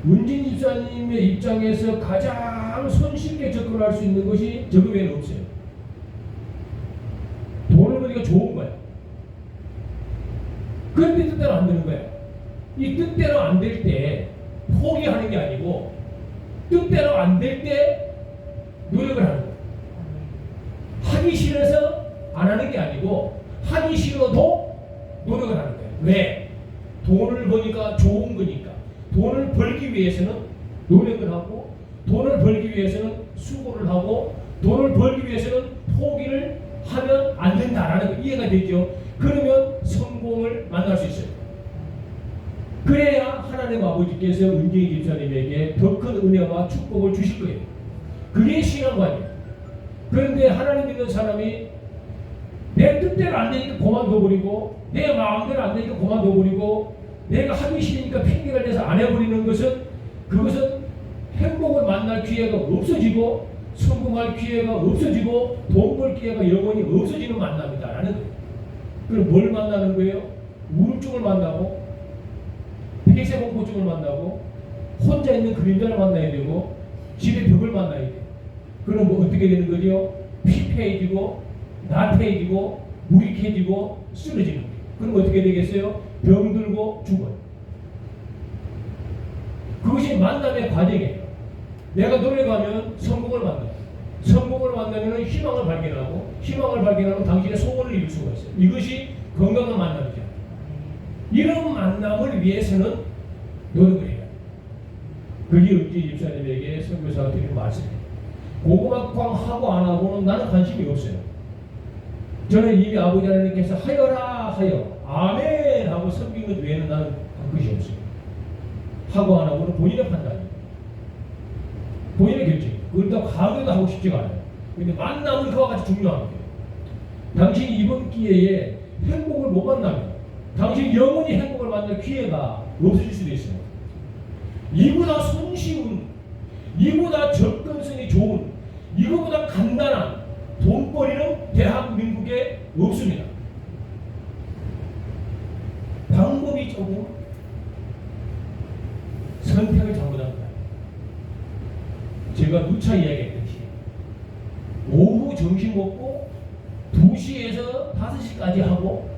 은진 집사님의 입장에서 가장 손쉽게 접근할 수 있는 것이 저거 외에는 없어요. 돈을 버니까 좋은 거야. 그런데 뜻대로 안 되는 거야. 이 뜻대로 안 될 때 포기하는 게 아니고 뜻대로 안 될 때 노력을 하는 거야. 하기 싫어서 안 하는 게 아니고 하기 싫어도 노력을 하는 거야. 왜? 돈을 버니까 좋은 거니까. 돈을 벌기 위해서는 노력을 하고, 돈을 벌기 위해서는 수고를 하고, 돈을 벌기 위해서는 포기를 하면 안 된다라는 거 이해가 되죠? 그러면 성공을 만날 수 있어요. 그래야 하나님 아버지께서 은진이 집사님에게 더 큰 은혜와 축복을 주실 거예요. 그게 신앙관이에요. 그런데 하나님 믿는 사람이 내 뜻대로 안 되니까 그만둬버리고, 내 마음대로 안 되니까 그만둬버리고, 내가 하기 싫으니까 핑계를 대서 안 해버리는 것은, 그것은 행복을 만날 기회가 없어지고, 성공할 기회가 없어지고, 돈 벌 기회가 영원히 없어지는 만남이다라는 거예요. 그럼 뭘 만나는 거예요? 우울증을 만나고, 폐쇄공포증을 만나고, 혼자 있는 그림자를 만나야 되고, 집에 벽을 만나야 돼요. 그럼 뭐 어떻게 되는 거죠? 피폐해지고, 나태해지고, 무익해지고, 쓰러지는 거예요. 그럼 어떻게 되겠어요? 병들고 죽어요. 그것이 만남의 과정이에요. 내가 노력하면 성공을 만나요. 성공을 만나면 희망을 발견하고, 희망을 발견하면 당신의 소원을 이룰 수가 있어요. 이것이 건강한 만남이죠. 이런 만남을 위해서는 노력을 해요. 그게 은진 집사님에게 선교사가 드리는 말씀이에요. 고구마꽝 하고 안 하고는 나는 관심이 없어요. 저는 이미 아버지 하나님께서 하여라 하여 아멘 하고 섬긴 것 외에는 나는 한 것이 없어요. 하고 안 하고는 본인의 판단이에요. 본인의 결정이에요. 그런다고 강요도 하고 싶지가 않아요. 그런데 만남은 그와 같이 중요한 거예요. 당신이 이번 기회에 행복을 못 만나면 당신이 영원히 행복을 만날 기회가 없어질 수도 있어요. 이보다 손쉬운, 이보다 접근성이 좋은, 이거보다 간단한 돈벌이는 대한민국에 없습니다. 방법이 조금 선택을 잘못합니다. 제가 누차 이야기했듯이 오후 점심 먹고 2시에서 5시까지 하고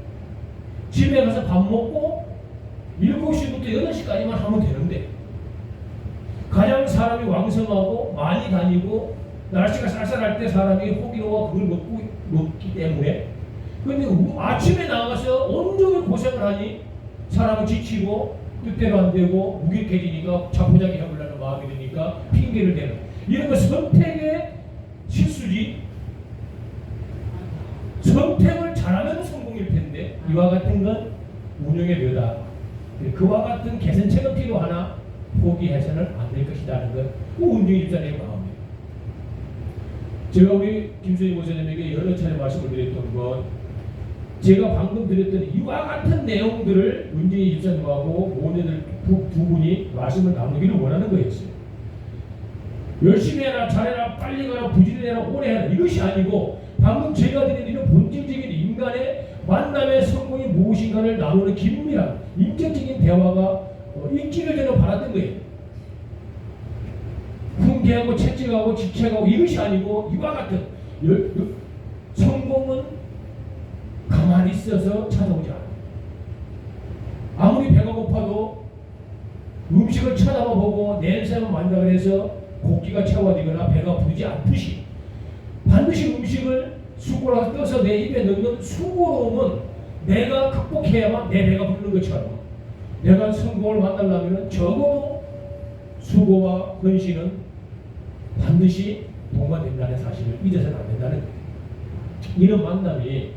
집에 가서 밥 먹고 7시부터 8시까지만 하면 되는데, 가장 사람이 왕성하고 많이 다니고 날씨가 쌀쌀할 때 사람이 호기로와 그걸 먹기 때문에, 그런데 아침에 나가서 온종일 고생을 하니 사람은 지치고 뜻대로 안 되고 무기력해지니까 자포자기 해보려는 마음이 드니까 핑계를 대는, 이런 거 선택의 실수지. 선택을 잘하면 성공일 텐데 이와 같은 건 운영의 묘다. 그와 같은 개선책은 필요하나 포기해서는 안 될 것이라는 것, 은진이 집사님의 마음이에요. 제가 우리 김수희 목사님에게 여러 차례 말씀을 드렸던 건, 제가 방금 드렸던 이와 같은 내용들을 은진이 집사님하고 모녀들 두 분이 말씀을 나누기를 원하는 거였어요. 열심히 해라, 잘해라, 빨리 가라, 부지런해라, 오래 해라, 이것이 아니고 방금 제가 드린 이런 본질적인 인간의 만남의 성공이 무엇인가를 나누는 긴밀한 인격적인 대화가 있기를 저는 바랐던 거예요. 훈계하고 채찍하고 지책하고 이것이 아니고 이와 같은 성공은 가만히 있어서 찾아오지 않아요. 아무리 배가 고파도 음식을 쳐다보고 냄새만 맡는다고 해서 고기가 채워지거나 배가 부르지 않듯이, 반드시 음식을 숟가락에 떠서 내 입에 넣는 수고로움은 내가 극복해야만 내 배가 부르는 것처럼 내가 성공을 만나려면 적어도 수고와 헌신은 반드시 동반된다는 사실을 잊어서는 안 된다는 거예요. 이런 만남이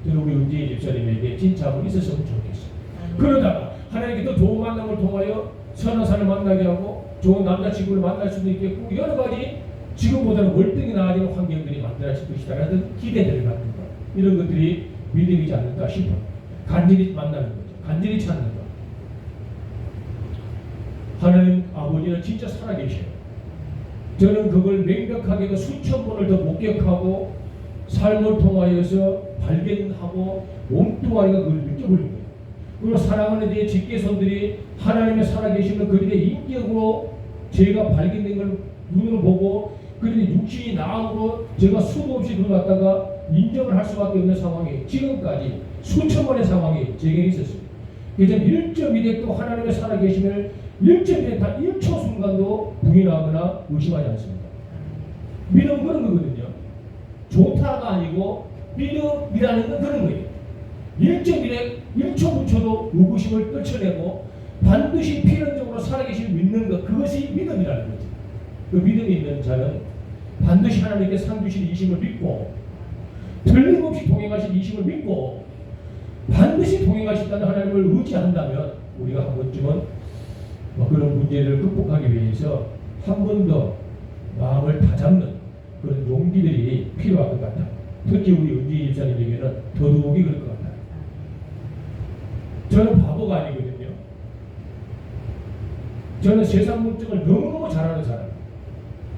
우리 은지희 집사님에게 진짜 한번 있었으면 좋겠어요. 그러다가 하나님께 더 좋은 만남을 통하여 선한 사람을 만나게 하고 좋은 남자친구를 만날 수도 있겠고 여러 가지 지금보다는 월등히 나아지는 환경들이 만들어질 것이다라는 기대들을 갖는 것, 이런 것들이 믿음이지 않을까 싶어요. 간절히 만나는 거죠. 간절히 찾는 것. 하나님 아버지는 진짜 살아계셔요. 저는 그걸 명백하게 수천 번을 더 목격하고 삶을 통하여서 발견하고 몸뚱아리가 그걸 느껴버린 거예요. 그리고 사랑하는 제 직계손들이 하나님의 살아계시는 그들의 인격으로 제가 발견된 걸 눈으로 보고 그들의 육신이 나음으로 제가 수도 없이 그걸 갖다가 인정을 할 수밖에 없는 상황이 지금까지 수천 번의 상황이 제게 있었어요. 그래서 1.2대 하나님의 살아계심을 1.2대 단 1초 순간도 부인하거나 의심하지 않습니다. 믿음은 그런 거거든요. 좋다가 아니고 믿음이라는 건 그런 거예요. 1.1에 1초 9초도 의구심을 떨쳐내고 반드시 필연적으로 살아계심을 믿는 것, 그것이 믿음이라는 거죠. 그 믿음이 있는 자는 반드시 하나님께 상 주신 이심을 믿고 틀림없이 동행하신 이심을 믿고 반드시 동행하신다는 하나님을 의지한다면 우리가 한 번쯤은 그런 문제를 극복하기 위해서 한 번 더 마음을 다잡는 그런 용기들이 필요할 것 같아요. 특히 우리 은지희 집사님에게는 더더욱이 그럴 것 같아요. 저는 바보가 아니거든요. 저는 세상 물정을 너무너무 잘하는 사람.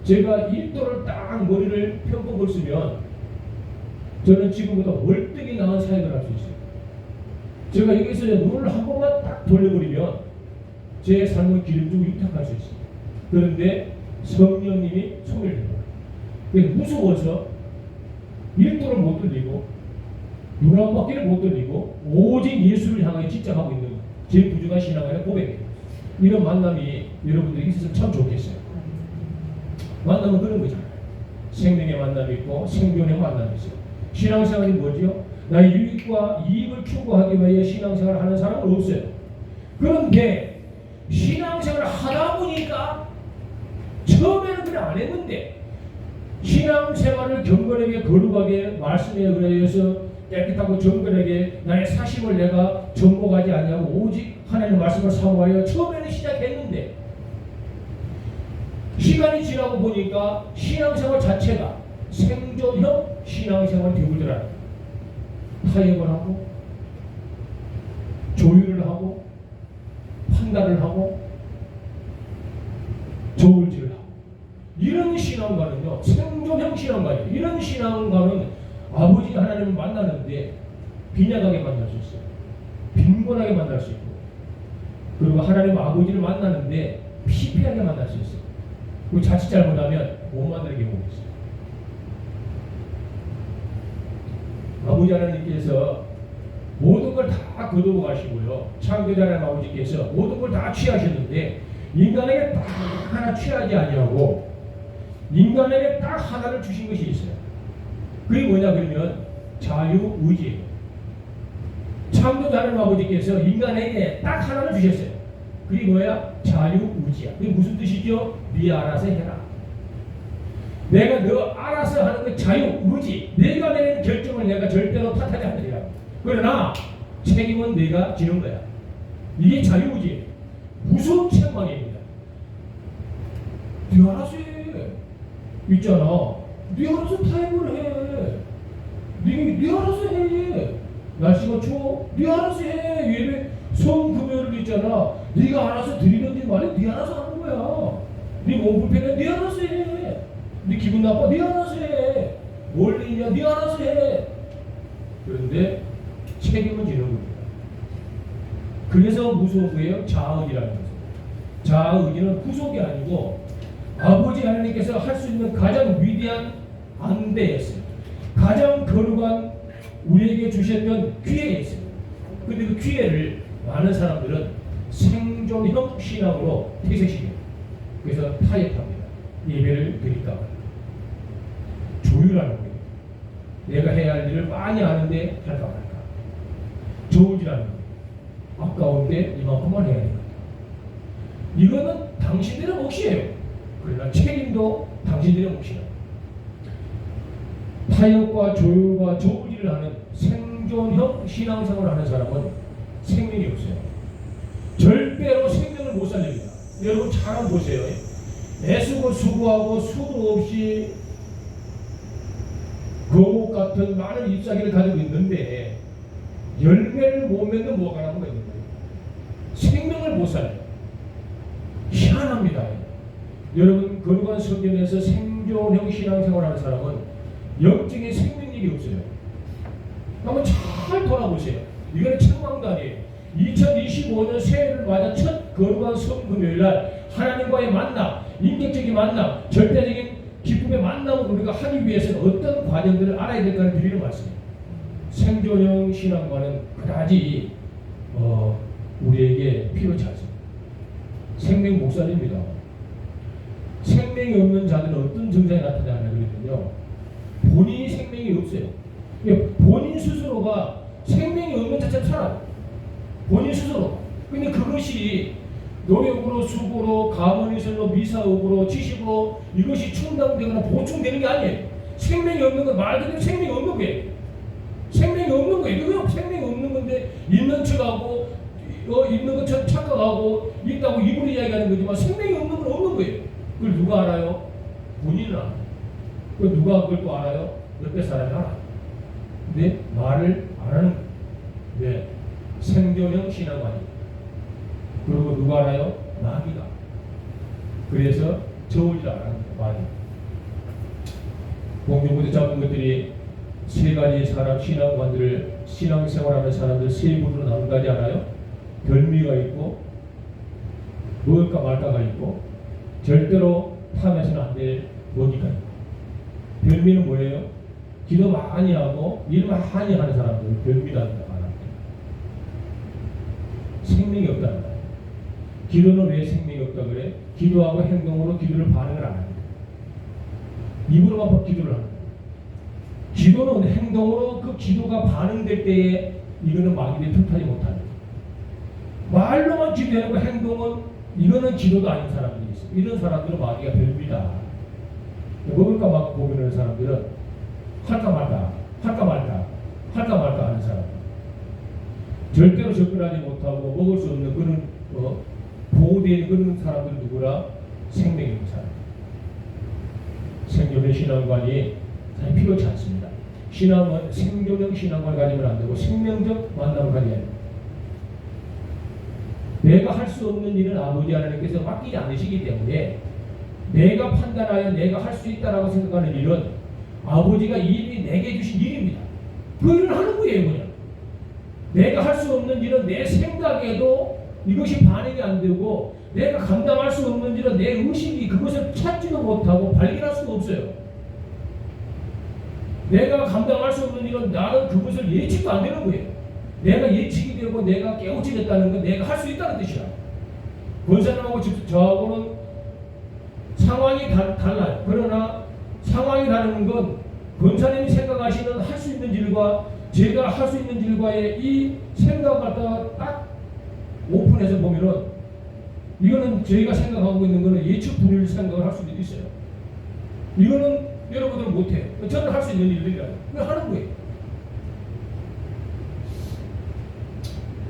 제가 1도를 딱 머리를 편법을 쓰면 저는 지금보다 월등히 나은 사역을 할 수 있어요. 제가 여기서 눈을 한 번만 딱 돌려버리면 제 삶을 기름주고 유탁할 수 있어요. 그런데 성령님이 손을 대고 무서워서 1도를 못 돌리고 눈 한 바퀴를 못 돌리고 오직 예수를 향하여 집착하고 있는 제 부족한 신앙의 고백이에요. 이런 만남이 여러분들이 있어서 참 좋겠어요. 만남은 그런 거잖아요. 생명의 만남이 있고 생존의 만남이 있어요. 신앙생활이 뭐죠? 나의 유익과 이익을 추구하기 위해 신앙생활을 하는 사람은 없어요. 그런데 신앙생활을 하다 보니까 처음에는 그래 안 했는데 신앙생활을 경건하게 거룩하게 말씀에 의해서 깨끗하고 정건하게 나의 사심을 내가 정복하지 아니하고 오직 하나님의 말씀을 사모하여 처음에는 시작했는데 시간이 지나고 보니까 신앙생활 자체가 생존형 신앙생활이 되어버리더라고요. 타협을 하고 조율을 하고 판단을 하고 저울질을 하고 이런 신앙과는요 생존형 신앙과예요. 이런 신앙과는 아버지 하나님을 만나는데 빈약하게 만날 수 있어요. 빈곤하게 만날 수 있고 그리고 하나님 아버지를 만나는데 피폐하게 만날 수 있어요. 그리고 자칫 잘못하면 못 만나게 보고 있어요. 아버지 하나님께서 모든 걸 다 거두어 가시고요. 창조자 하나님 아버지께서 모든 걸 다 취하셨는데 인간에게 딱 하나 취하지 아니하고 인간에게 딱 하나를 주신 것이 있어요. 그게 뭐냐 그러면 자유의지예요. 창조자 하나님 아버지께서 인간에게 딱 하나를 주셨어요. 그게 뭐야? 자유의지야. 그게 무슨 뜻이죠? 네 알아서 해라. 내가 너 알아서 하는 게 자유의지. 내가 내는 결정을 내가 절대로 탓하지 않으리라. 그러나 책임은 내가 지는 거야. 이게 자유의지예요. 무서운 책망입니다. 네 알아서 해. 있잖아. 네 알아서 타협을 해. 네 알아서 해. 날씨가 추워. 네 알아서 해. 예배 성금요일 있잖아. 네가 알아서 드리는지 말해. 네 알아서 하는 거야. 네 몸 불편해. 네 알아서 해. 네 기분 나빠. 네 알아서 해. 뭘 있냐. 네 알아서 해. 그런데 책임은 지는 겁니다. 그래서 무서운 거예요. 자아의지라는 거죠. 자아의지는 구속이 아니고 아버지 하나님께서 할 수 있는 가장 위대한 안대였어요. 가장 거룩한 우리에게 주셨던 기회였어요. 근데 그 기회를 많은 사람들은 생존형 신앙으로 퇴색시켜요. 그래서 타협합니다. 예배를 드릴까. 조율 여유라는 거예요. 내가 해야 할 일을 많이 하는데 할까 말까. 저울질하는 거예요. 아까운데 이만큼만 해야 되거든. 이거는 당신들의 몫이에요. 그러나 책임도 당신들의 몫이에요. 타협과 조율과 저울질을 하는 생존형 신앙생활을 하는 사람은 생명이 없어요. 절대로 생명을 못 살립니다. 여러분 잘 한번 보세요. 애쓰고 수고하고 수도 없이 거목 같은 많은 잎사귀를 가지고 있는데 열매를 못 맺는 뭐가 나는 거예요. 생명을 못 살려요. 희한합니다. 여러분 거룩한 성경에서 생존형 신앙생활을 하는 사람은 영적인 생명력이 없어요. 한번 잘 돌아보세요. 이거는 책망도 아니에요. 2025년 새해를 맞아 첫 거룩한 성금요일날 하나님과의 만남, 인격적인 만남, 절대적인 기쁨의 만남을 우리가 하기 위해서는 어떤 과정들을 알아야 될까를 드리는 말씀이에요. 생존형 신앙과는 그다지 우리에게 필요치 않습니다. 생명 목살입니다. 생명이 없는 자들은 어떤 증상이 나타나냐 그랬더니요. 본인이 생명이 없어요. 본인 스스로가 생명이 없는 자체를 살아요. 본인 스스로. 근데 그것이 노력으로, 수고로, 가문의설로, 미사옥으로, 지식으로 이것이 충당되거나 보충되는 게 아니에요. 생명이 없는 건 말 그대로 생명이 없는 거예요. 생명이 없는 거예요. 이거 생명이 없는 건데 있는 척하고 있는 것처럼 착각하고 있다고 입으로 이야기하는 거지만 생명이 없는 건 없는 거예요. 그걸 누가 알아요? 본인은 알아요. 그걸 누가 그걸 또 알아요? 옆에 사람이 알아요. 근데 말을 안 하는 거예요. 네. 생존형 신앙관이. 그리고 누가 알아요? 마귀가. 그래서 저울질 안 하는 거예요. 마귀. 공중부대 잡은 것들이 세 가지 사람 신앙관들을 신앙생활하는 사람들 세 부류로 나눈다지 않아요? 별미가 있고 먹을까 말까가 있고 절대로 탐해서는 안 될 먹이가 있고. 별미는 뭐예요? 기도 많이 하고 일 많이 하는 사람들 별미라는 거 알아요. 생명이 없다는 거예요. 기도는 왜 생명이 없다 그래? 기도하고 행동으로 기도를 반응을 안 합니다. 입으로만 기도를 합니다. 기도는 행동으로 그 기도가 반응될 때에 이거는 마귀들이 틈타지 못합니다. 말로만 기도하고 행동은 이거는 기도도 아닌 사람들이 있어요. 이런 사람들은 마귀가 별미다. 먹을까 말까 고민하는 사람들은 할까 말까 하는 사람. 절대로 접근하지 못하고 먹을 수 없는 그런 보호되는 그런 사람들은 누구라? 생명이 없는 사람. 생존형 신앙관이 필요치 않습니다. 신앙은 생존형 신앙관을 가지면 안 되고 생명적 만남을 가져야 합니다. 내가 할 수 없는 일은 아버지 하나님께서 맡기지 않으시기 때문에 내가 판단하여 내가 할 수 있다라고 생각하는 일은 아버지가 이미 내게 주신 일입니다. 그 일을 하는 거예요. 그냥 내가 할 수 없는 일은 내 생각에도 이것이 반응이 안 되고 내가 감당할 수 없는 일은 내 의식이 그것을 찾지도 못하고 발견할 수가 없어요. 내가 감당할 수 없는 일은 나는 그것을 예측도 안 되는 거예요. 내가 예측이 되고 내가 깨우쳐졌다는 건 내가 할 수 있다는 뜻이야. 권사님하고 저하고는 상황이 달라요. 그러나 상황이 다른 건 권사님이 생각하시는 할 수 있는 일과 제가 할 수 있는 일과의 이 생각을 갖다가 딱 오픈해서 보면은 이거는 저희가 생각하고 있는 거는 예측 불일 생각을 할 수도 있어요. 이거는 여러분들은 못해요. 저는 할 수 있는 일들이라고 하는 거예요.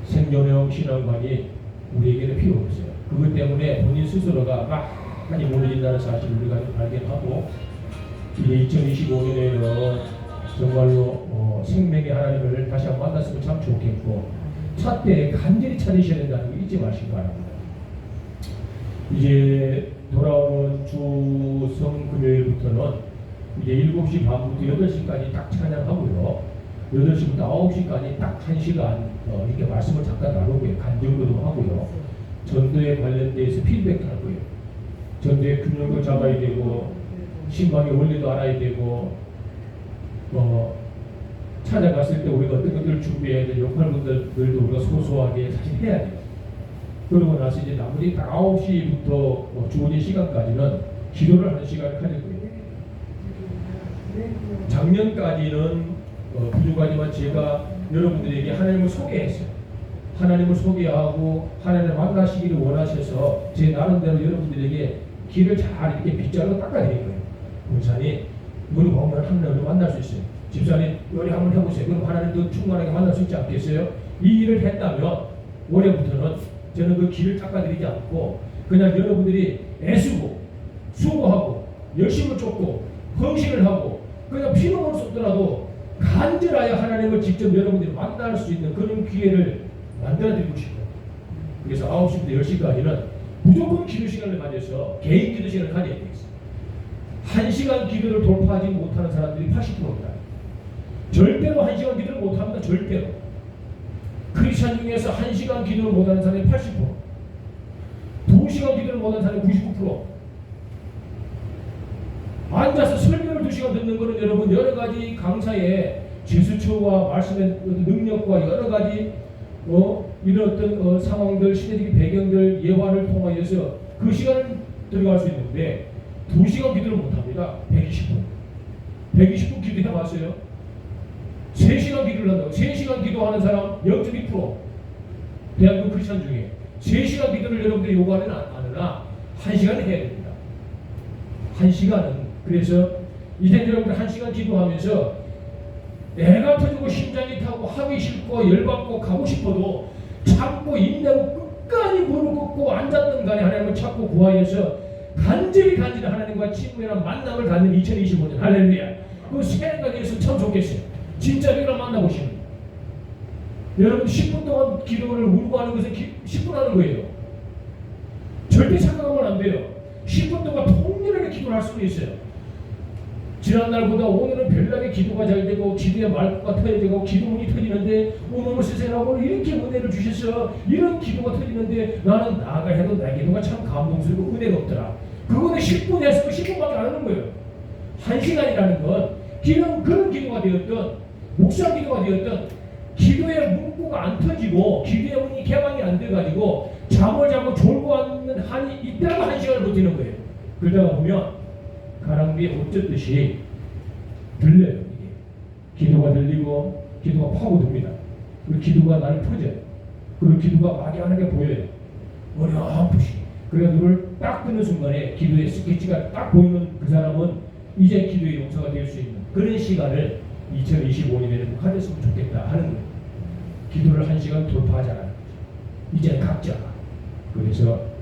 생존형 신앙관이 우리에게는 필요 없어요. 그것 때문에 본인 스스로가 많이 무너진다는 사실을 우리가 발견하고 이제 2025년에는 정말로 생명의 하나님을 다시 한번 만났으면 참 좋겠고 차때 간절히 찾으셔야 된다는 거 잊지 마시기 바랍니다. 이제 돌아오는 주 성금요일부터는 이제 7시 반부터 8시까지 딱 찬양하고요. 8시부터 9시까지 딱 1시간 이렇게 말씀을 잠깐 나누고요. 간증도 하고요. 전도에 관련돼서 피드백도 할 거예요. 전도의 균형도 잡아야 되고 신방의 원리도 알아야 되고 찾아갔을 때 우리가 어떤 것들을 준비해야 돼. 역할분들도 우리가 소소하게 사실 해야 돼요. 그러고 나서 이제 나머지 9시부터 주어진 시간까지는 기도를 하는 시간을 가질 거예요. 작년까지는 부족하지만 제가 여러분들에게 하나님을 소개했어요. 하나님을 소개하고 하나님을 만나시기를 원하셔서 제 나름대로 여러분들에게 길을 잘 이렇게 빗자루 닦아드린 거예요. 목사님, 우리 보면 하나님을 만날 수 있어요. 집사님, 요리 한번 해보세요. 그럼 하나님도 충만하게 만날 수 있지 않겠어요? 이 일을 했다면 올해부터는 저는 그 길을 닦아드리지 않고 그냥 여러분들이 애쓰고 수고하고 열심을 쫓고 헌신을 하고 그냥 피눈물 쏟더라도 간절하여 하나님을 직접 여러분들이 만날 수 있는 그런 기회를 만들어드리고 싶어요. 그래서 9시부터 10시까지는 무조건 기도 시간을 가져서 개인 기도 시간을 가져야 되겠어요. 1시간 기도를 돌파하지 못하는 사람들이 80%입니다. 절대로 1시간 기도를 못합니다. 절대로. 크리스찬 중에서 1시간 기도를 못하는 사람이 80%, 2시간 기도를 못하는 사람이 99%. 앉아서 설교를 2시간 듣는 것은 여러분 여러 가지 강사의 제스처와 말씀의 능력과 여러 가지 이런 어떤 상황들, 시대적 배경들, 예화를 통하여서 그 시간을 들어갈 수 있는데 2시간 기도를 못합니다. 120분 기도해봤어요? 3시간 기도를 한다고. 3시간 기도하는 사람 0.2% 대한민국 크리스찬 중에 3시간 기도를 여러분들이 요구하는 않으나 1시간을 해야 됩니다. 1시간은 그래서 이제 여러분들 1시간 기도하면서 애가 터지고 심장이 타고 하기 싫고 열받고 가고 싶어도 참고 인내하고 끝까지 무릎 꿇고 앉았던 간에 하나님을 찾고 구하여서 간절히 하나님과 친밀한 만남을 갖는 2025년 할렐루야. 그 새해까지 해서 참 좋겠어요. 진짜 내가 만나보시는 여러분 10분 동안 기도를 울고 하는 것은 10분 하는 거예요. 절대 착각하면 안 돼요. 10분 동안 통렬하게 기도를 할 수도 있어요. 지난날보다 오늘은 별나게 기도가 잘 되고 기도의 말구가 터지고 기도문이 터지는데 오늘 세상하고 이렇게 은혜를 주셔서 이런 기도가 터지는데 나는 나가 해도 내 기도가 참 감동스럽고 은혜가 없더라. 그거는 10분 했으면 10분밖에 안 하는 거예요. 1시간이라는 건 그런 기도가 되었던 묵상 기도가 되었던 기도의 문구가 안 터지고 기도의 문이 개방이 안 돼가지고 잠을 자고 졸고 앉는 한이 있다가 1시간을 버티는 거예요. 그러다가 보면 가랑비에 옷 젖듯이 들려요. 이게 기도가 들리고 기도가 파고듭니다. 그리고 기도가 나를 터져요. 그리고 기도가 막연하게 보여요. 어렴풋이. 그래서 눈을 딱 뜨는 순간에 기도의 스케치가 딱 보이는 그 사람은 이제 기도의 용사가 될 수 있는 그런 시간을 2025년에는 가졌으면 좋겠다 하는 거예요. 기도를 1시간 돌파하자는 거죠. 이제 각자가. 그래서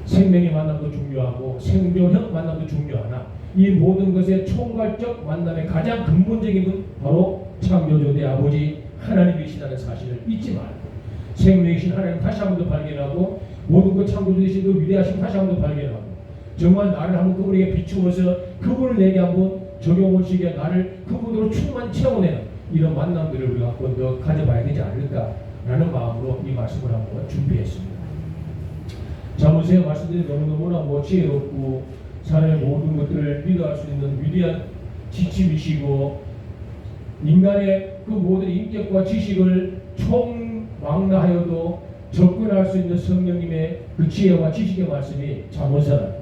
생명의 만남도 중요하고 생명형 만남도 중요하나 이 모든 것의 총괄적 만남의 가장 근본적인 건 바로 창조주 내 아버지 하나님이시라는 사실을 잊지 말고 생명이신 하나님 다시 한 번 더 발견하고 모든 것 창조주 되신 그 위대하신 다시 한 번 더 발견하고 정말 나를 한번 그분에게 비추어서 그분을 내게 한번 적용할 수 있게 나를 그분으로 충만 채워내는 이런 만남들을 우리가 한 번 더 가져봐야 되지 않을까라는 마음으로 이 말씀을 한번 준비했습니다. 자문세의 말씀들이 너무너무나 지혜롭고 사람의 모든 것들을 리더할 수 있는 위대한 지침이시고 인간의 그 모든 인격과 지식을 총망라하여도 접근할 수 있는 성령님의 그 지혜와 지식의 말씀이 자문서는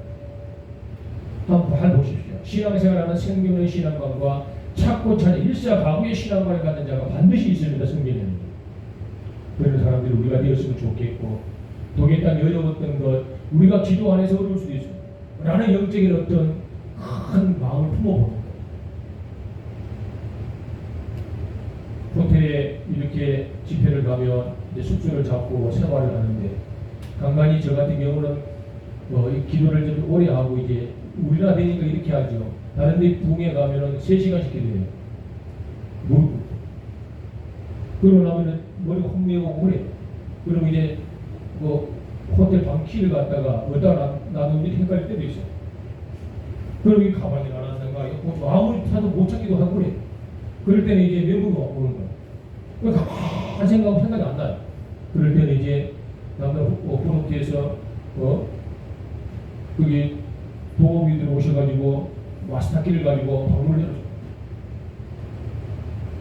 한번 보십시오. 신앙생활하는 생명의 신앙관과 찾고 찾는 일사가구의 신앙관을 갖는 자가 반드시 있습니다. 성경에는 그런 사람들이 우리가 되었으면 좋겠고 도겠다 어려웠던 것 우리가 기도 안에서 어려울 수도 있어요. 라는 영적인 어떤 큰 마음을 품어보는 거예요. 호텔에 이렇게 집회를 가면 이제 숙소를 잡고 생활을 하는데 간간히 저 같은 경우는 기도를 좀 오래 하고 이제 우리나라 되니까 이렇게 하죠. 다른 데 붕에 가면은 3시간씩 기도해요. 그러고 나면은 머리가 혼미하고 그래요. 그럼 이제 호텔 방 키를 갖다가 어디다 놔놓는지 헷갈릴 때도 있어요. 그럼 이 가방에 놔놨는가 아무리 찾아도 못 찾기도 하고 그래. 그럴 때는 이제 멘붕이 오는 거예요. 그러니까 가만히 생각하면 생각이 안 나요. 그럴 때는 이제 남들 호텔에서 거기 도우미들 오셔가지고 마스터키를 가지고 방문을 열어줘요.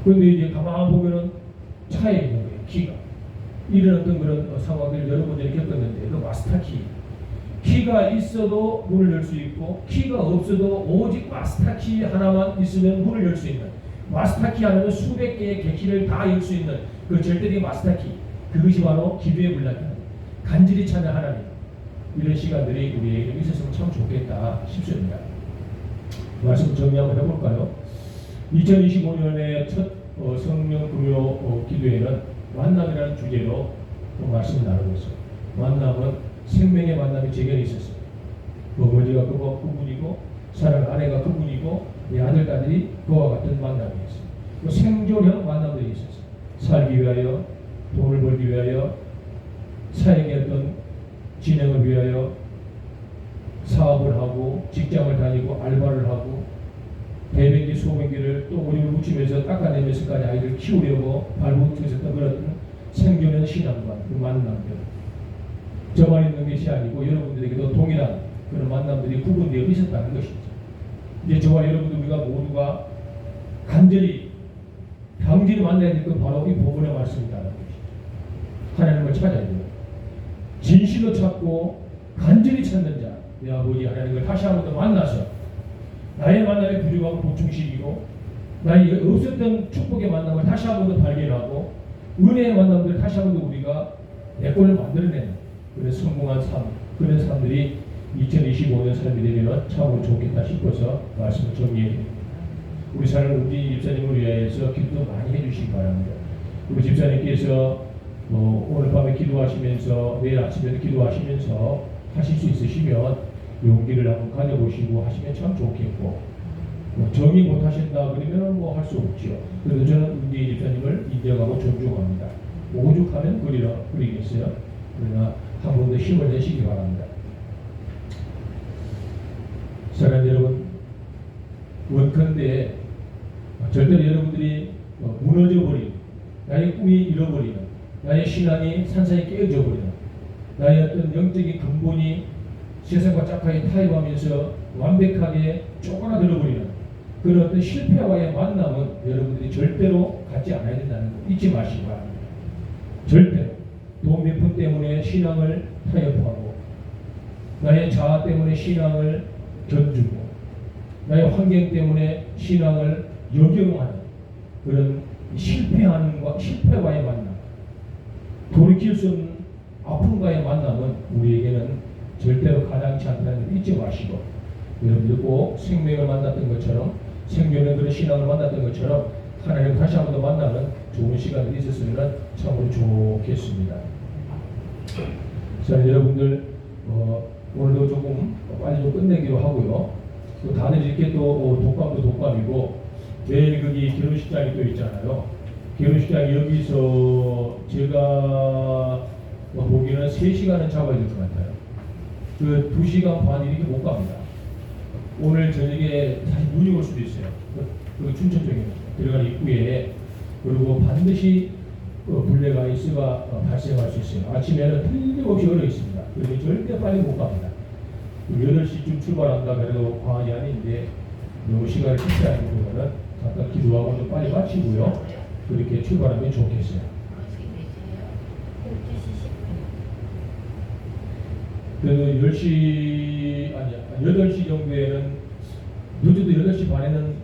그런데 이제 가만히 보면은 차에 있는 거예요. 키가. 이런 어떤 그런 상황들을 여러분들이 겪었는데 그 마스터키 키가 있어도 문을 열 수 있고 키가 없어도 오직 마스터키 하나만 있으면 문을 열 수 있는, 마스터키 하나는 수백 개의 객키를 다 열 수 있는 그 절대적인 마스터키, 그것이 바로 기도의 물량입니다. 간절히 찾는 하나님, 이런 시간들이 우리에게 있었으면 참 좋겠다 싶습니다. 말씀 정리 한번 해볼까요? 2025년의 첫 성령 금요 기도회는 만남이라는 주제로 말씀을 나누고 있어요. 만남은 생명의 만남이 재견이 있었어요. 어머니가 그분이고 사랑 아내가 그분이고 내 아들딸들이 그와 같은 만남이었어요. 생존형 만남들이 있었어요. 살기 위하여, 돈을 벌기 위하여, 사역의 어떤 진행을 위하여 사업을 하고 직장을 다니고 알바를 하고 대변기 소변기를 또 오줌을 묻히면서 닦아내면서까지 아이를 키우려고 발붙여서 그런 생존의 신앙과 그 만남들, 저만 있는 것이 아니고 여러분들에게도 동일한 그런 만남들이 구분되어 있었다는 것이죠. 이제 저와 여러분들 우리가 모두가 간절히 당진히 만나야 될 건 바로 이 본문의 말씀이라는 것이죠. 하나님을 찾아야 돼요. 진실로 찾고 간절히 찾는 자, 내 아버지 하나님을 다시 한 번 더 만나서 나의 만남의 부족함을 보충시키고 나의 없었던 축복의 만남을 다시 한 번 더 발견하고 은혜의 만남들을 다시 한 번 더 우리가 내 꼴을 만들어내는 그런 성공한 삶, 그런 삶들이 2025년 삶이 되면 참으로 좋겠다 싶어서 말씀을 정리해드립니다. 우리 사랑하는 우리 집사님을 위하여서 기도 많이 해주시기 바랍니다. 우리 집사님께서 오늘 밤에 기도하시면서 내일 아침에도 기도하시면서 하실 수 있으시면 용기를 한번 가져보시고 하시면 참 좋겠고, 정리 못하신다 그러면 뭐 할 수 없죠. 그래도 저는 우리 집사님을 인정하고 존중합니다. 오죽하면 그리겠어요. 그러나 한 번 더 힘을 내시기 바랍니다. 사랑하는 여러분, 원컨대 절대로 여러분들이 무너져버리는, 나의 꿈이 잃어버리는, 나의 신앙이 산산이 깨어져 버리는, 나의 어떤 영적인 근본이 세상과 짝하게 타협하면서 완벽하게 쪼그라들어버리는 그런 어떤 실패와의 만남은 여러분들이 절대로 갖지 않아야 된다는 거 잊지 마시기 바랍니다. 절대로 돈 몇 푼 때문에 신앙을 타협하고, 나의 자아 때문에 신앙을 견주고, 나의 환경 때문에 신앙을 역용하는 그런 실패와의 만남, 돌이킬 수 없는 아픔과의 만남은 우리에게는 절대로 가당치 않다는 걸 잊지 마시고, 여러분들 꼭 생명을 만났던 것처럼, 생명의 그런 신앙을 만났던 것처럼 하나님 다시 한 번 더 만나는 좋은 시간이 있었으면 참으로 좋겠습니다. 자, 여러분들 오늘도 조금 빨리 좀 끝내기로 하고요. 또 다들 이렇게 또 독감도 독감이고 내일 거기 결혼식장이 또 있잖아요. 결혼식장이 여기서 제가 보기에는 3시간은 잡아야 될 것 같아요. 그 2시간 반 이렇게 못 갑니다. 오늘 저녁에 다시 눈이 올 수도 있어요. 그 춘천 쪽에 들어가는 입구에. 그리고 반드시 블랙 아이스가 발생할 수 있어요. 아침에는 틀림없이 얼어 있습니다. 그래서 절대 빨리 못 갑니다. 8시쯤 출발한다 그래도 과언이 아닌데 너무 시간을 기체하기보다는 잠깐 기도하고 좀 빨리 마치고요. 그렇게 출발하면 좋겠어요. 그 10시 아니야 8시 정도에는 늦어도 8시 반에는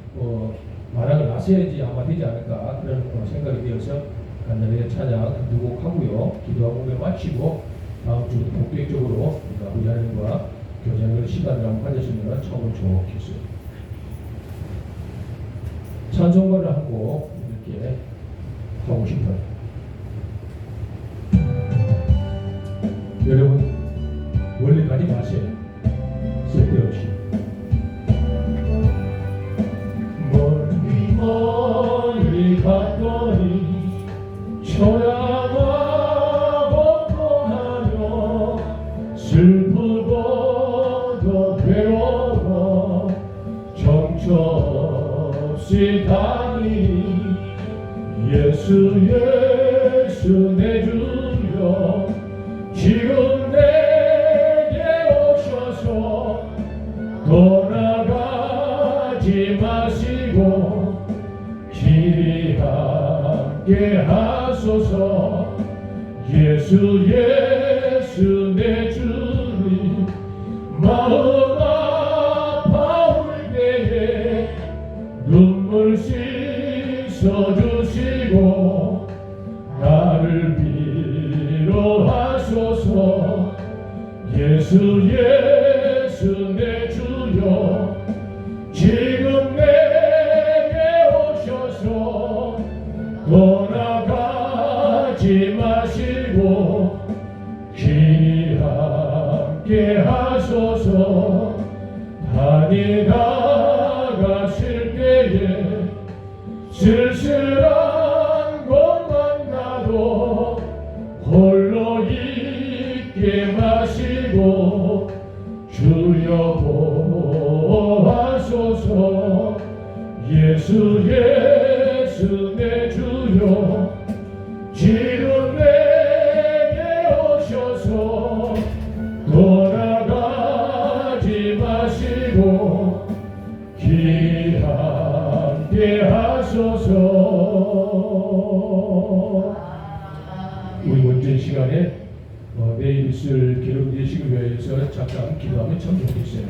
마당을 나서야지 아마 되지 않을까 그런 생각이 되어서 간단하게 찬양 두곡 하고요. 기도하고 오늘 마치고 다음 주부터 본격적으로 우리 하나님과 교제하는 시간을 한번 가졌으면 참 좋겠어요. 찬송가를 한 곡 이렇게 하고 싶어요. 여러분 멀리 가지 마세요. 쓸데없이. 멀리 갔더니 초라하고 고하여 슬프고도 괴로워 정처없이 다니 예수 내 주여 지금 내게 오셔서 돌아가지 마시고 길이 함께 하소서. 예수 내 주님 지금 내게 오셔서 떠나가지 마시고 길이 함께 하소서. 다니다가실 때에 쓸쓸한 것만 나도 홀로 있게 마시고 주여 보아소서. 예수 예수 내 주여 지금 내게 오셔서 돌아가지 마시고 길 함께 하소서. 우리 문제 시간에 내일 있을 기록 예식을 위해서 잠깐 기도하면 참 좋겠어요.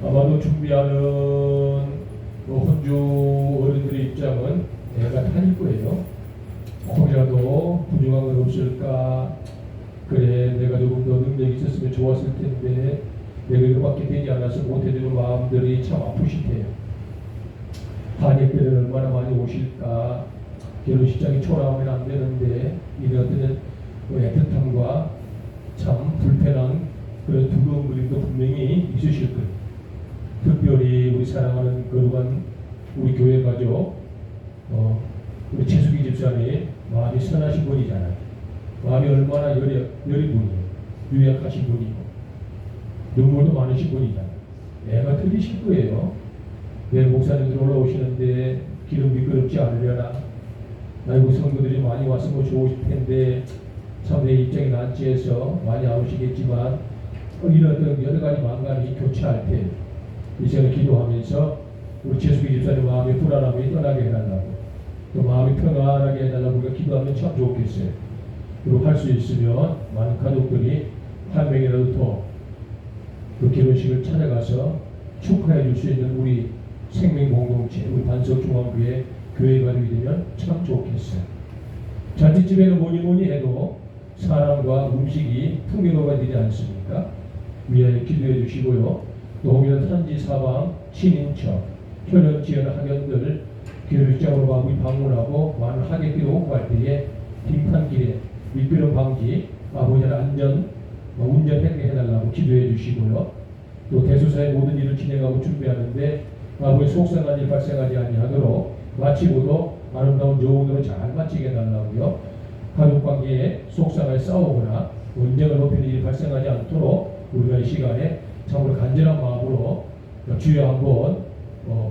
아마도 준비하는 혼주 어른들의 입장은 애가 타닐 거예요. 혹이라도 부족한 건 없을까? 그래, 내가 조금 더 능력이 있었으면 좋았을 텐데 내가 이거밖에 되지 않아서 못해주는 마음들이 참 아프실 테요. 한예배를 얼마나 많이 오실까? 결혼식장이 초라하면 안 되는데 이런 어떤 애틋함과 참 불편한 그런 두려운 그림도 분명히 있으실 거예요. 특별히 우리 사랑하는 거룩한 우리 교회 가족 우리 최수기 집사님 마음이 선하신 분이잖아요. 마음이 얼마나 여린 분이에요. 유약하신 분이고 눈물도 많으신 분이잖아요. 애가 틀리실 거예요. 내일 목사님들 올라오시는데 기름 미끄럽지 않으려나. 아이고 성도들이 많이 왔으면 좋으실 텐데 참 내 입장이 낫지 해서 많이 안 오시겠지만 이런 어떤 여러 가지 망관이 교차할 때 이제는 기도하면서 우리 최수기 집사님 마음의 불안함이 떠나게 해달라고 또 마음이 편안하게 해달라고 우리가 기도하면 참 좋겠어요. 그리고 할 수 있으면 많은 가족들이 한 명이라도 더 그 결혼식을 찾아가서 축하해 줄 수 있는 우리 생명 공동체, 우리 반석중앙교회 교회 가족이 되면 참 좋겠어요. 잔치집에는 뭐니 해도 사랑과 음식이 풍요로워야 되지 않습니까? 위하여 기도해 주시고요. 또 혹여나 산지 사방, 친인척, 현역 지연 학연들 교육장으로 가고 방문하고 많은 하객들이 오고 갈 때에 빙판길에 미끄럼 방지, 아버지의 안전 운전하게 해달라고 기도해 주시고요. 또 대소사의 모든 일을 진행하고 준비하는데 아버지 속상한 일 발생하지 아니하도록 마치고도 아름다운 여운으로 잘 마치게 해달라고요. 가족관계에 속상하게 싸우거나 언쟁을 높이는 일이 발생하지 않도록 우리가 이 시간에 참으로 간절한 마음으로 주여 한번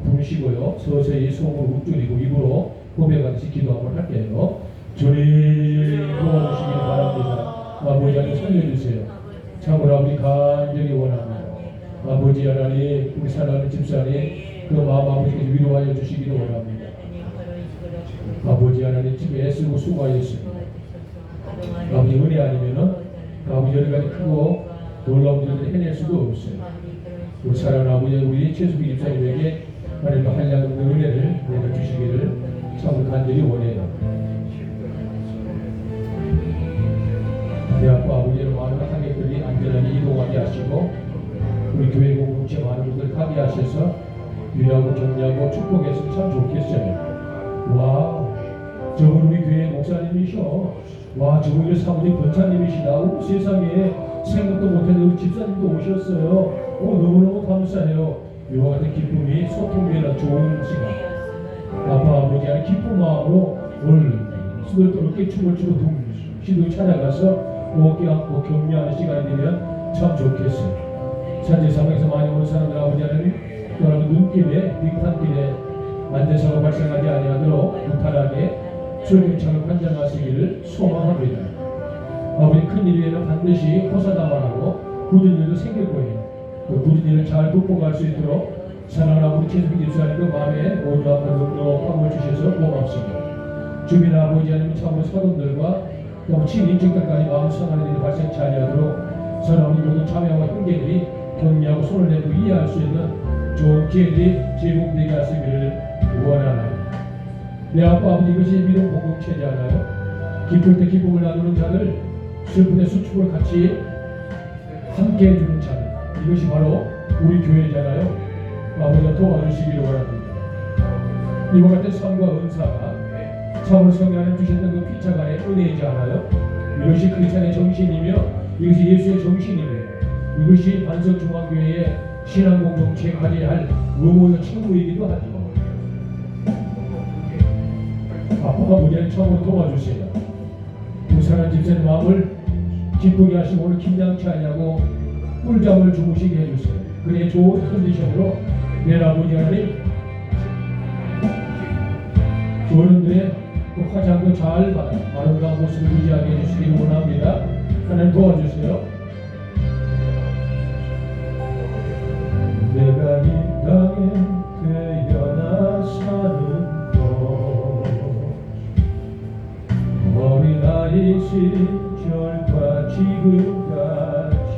부르시고요. 서서히 속으로 욱줄이고 입으로 고백하듯이 기도 한번 할게요. 주님 도와주시기 바랍니다. 아버지 하나님 살려주세요. 참으로 아버지 간절히 원합니다. 아버지 하나님 우리 사랑하는 집사님 그 마음 아버지께서 위로하여 주시기를 원합니다. 아버지 하나님 집에 애쓰고 수고하였습니다. 아버지 은혜 아니면은 아버지 여러 가지 크고 놀라운 일을 해낼 수도 없어요. 우리 사랑하는 아버지 우리 최수기 집사님에게 하나님 한량없는 은혜를 내려주시기를 참으로 간절히 원해요. 내 아빠 아버지의 많은 하객들이 안전하게 이동하게 하시고 우리 교회 공동체 많은 분들 가게 하셔서 위로하고 격려하고 축복했으면 참 좋겠어요. 와, 저분 우리 교회 목사님이셔. 와, 저분 우리 사모님 권사님이시다. 세상에 생각도 못했는데 우리 집사님도 오셨어요. 너무너무 감사해요. 이와 같은 기쁨이 소통되는 좋은 시간. 아빠 아버지의 기쁜 마음으로 오늘 수고롭게 춤을 추고 시도 찾아가서 고맙게 안고 격려하는 시간이 되면 참 좋겠어요. 현재 상황에서 많이 오는 사람들 아버지 하나님 여러분 눈길에 빙판길에 안전사고 발생하지 아니하도록 무탈하게 출근창을 관장하시기를 소망합니다. 아버지 큰 일에는 반드시 호사다만하고 굳은 일도 생길 거예요. 그 굳은 일을 잘 극복할 수 있도록 사랑하는 아버지 최수기 집사님도 마음에 온유함과 능력함을 주셔서 고맙습니다. 주민 아버지 하나님 참으로 서른들과 또 친인척들까지 마음 상하는 일이 발생치 아니하도록 사랑하는 모든 자매와 형제들이 격려하고 손을 내고 이해할 수 있는 좋은 기회들이 제공되게 하시기를 원하나요. 내 아빠 아버지 이것이 믿음 공동체잖아요. 기쁠 때 기쁨을 나누는 자들, 슬플 때 수축을 같이 함께 해주는 자들, 이것이 바로 우리 교회잖아요. 아버지가 도와주시기를 원합니다. 이와 같은 삶과 은사가 참으로 성령 하나님 주셨던 그 피차간의 은혜이지 않아요? 이것이 크리스찬의 정신이며 이것이 예수의 정신이며 이것이 반석중앙교회의 신앙공동체에 가져야 할 의무요 책무이기도 하죠. 아빠가 우리를 처음으로 도와주세요. 우리 사랑하는 집사님 마음을 기쁘게 하시고 오늘 긴장치 않냐고 꿀잠을 주무시게 해주세요. 그의 좋은 컨디션으로 내 아버지 하나님 어른들의 화장도 잘 받아 아름다운 모습을 유지하게 해주시기를 원합니다. 하나님 도와주세요. 내가 이 땅에 태어나 사는 것 어린아이 시절과 지금까지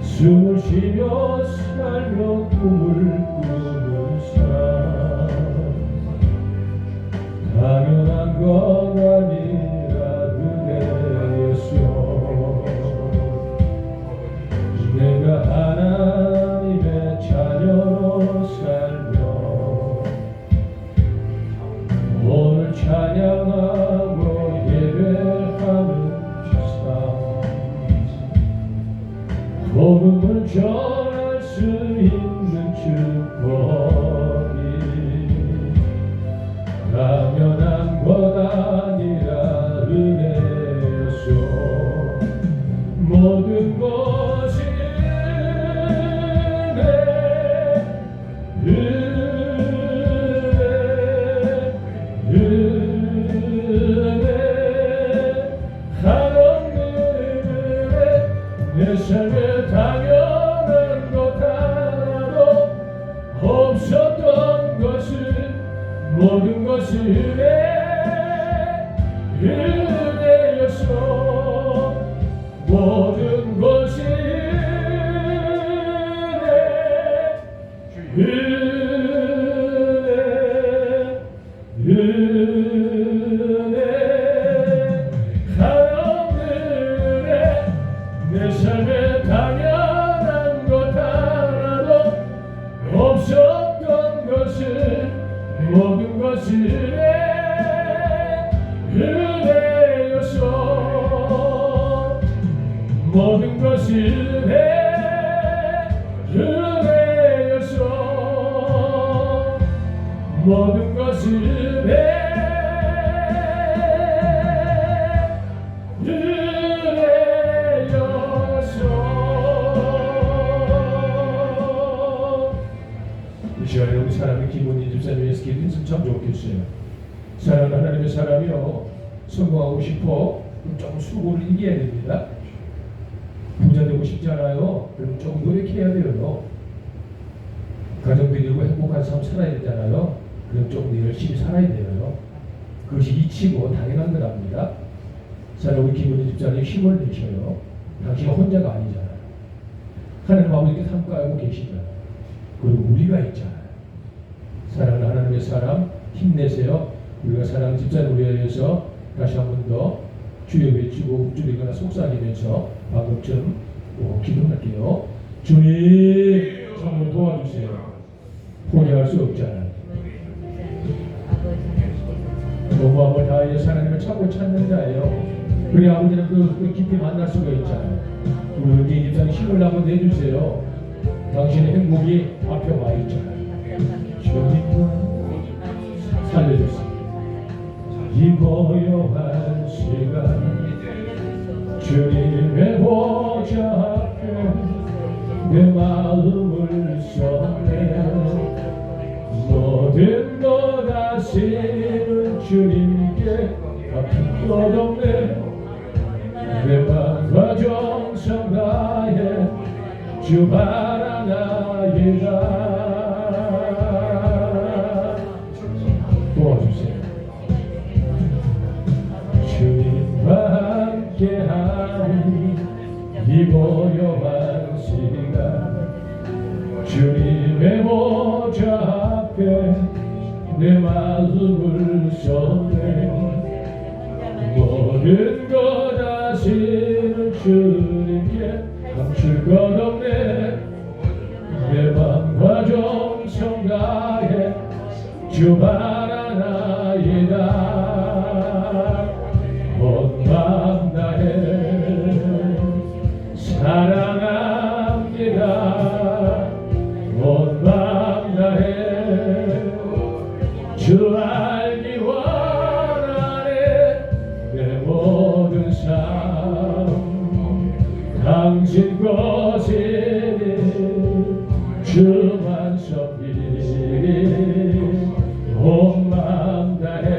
숨을 쉬며 살며 꿈을 꾸는 삶 당연한 건 아니라 그대였어. 내가 하나님의 자녀로 살며 오늘 찬양하고 예배하는 삶 복음을 전할 수 있는 축복이 당연한 것 아니라 은혜였소. 모든 것이 내 삶에 당연한 것 하나도 없었던 것은 모든 것이 은혜였어. 모든 것이 내 삶에 당연한 것 하나도 없었던 것은 모든 것이 은혜였어. 모든 것이 은혜였어. 모든 것이 은혜였어. 이 시간에 우리 사람이 기본인 집사님에서 기도했으면 참 좋겠어요. 사랑하는 하나님의 사람이요 성공하고 싶어 좀 수고를 이겨야 됩니다. 부자 되고 싶지 않아요? 그럼 좀 노력해야 돼요. 가정 이루고 행복한 삶 살아야 되잖아요. 그럼 좀 열심히 살아야 돼요. 그것이 이치고 당연한 거랍니다. 사랑하는 우리 기본인 집사님 힘을 내셔요. 당신은 혼자가 아니잖아요. 하나님 아버지께 삼가하고 계시잖아요. 그리고 우리가 있잖아요. 사랑하는 하나님의 사람 힘내세요. 우리가 사랑하는 집사님 우리에 의해서 다시 한 번 더 주여 외치고 읊조리거나 속삭이면서 방금 좀 기도할게요. 주님 한번 도와주세요. 포기할 수 없잖아요. 너무 한번 다해서 하나님을 찾고 찾는 자예요. 그래 아버지는 그 깊이 만날 수가 있잖아요. 우리 집사님 힘을 한번 내주세요. 당신의 행복이 앞에 와 있잖아요. 주님과 살려주세요. 이 고요한 시간 주님의 보좌 앞에 내 마음을 쏟네. 모든 것 아시는 주님께 아픈 것 없네. 내 마음과 정성 다해 주 바라나이다. 도와주세요. 주님과 함께하니 이 고요한 시간 주님의 보좌 앞에 내 마음을 쏟네. 모든 것 아시는 주님께 감출 것 없네. 주 바라나이다. 온 마음 다해 사랑합니다. 온 마음 다해 주 알기 원하네. 내 모든 삶 당신 것이니 주만 섬기리. 온 마음 다해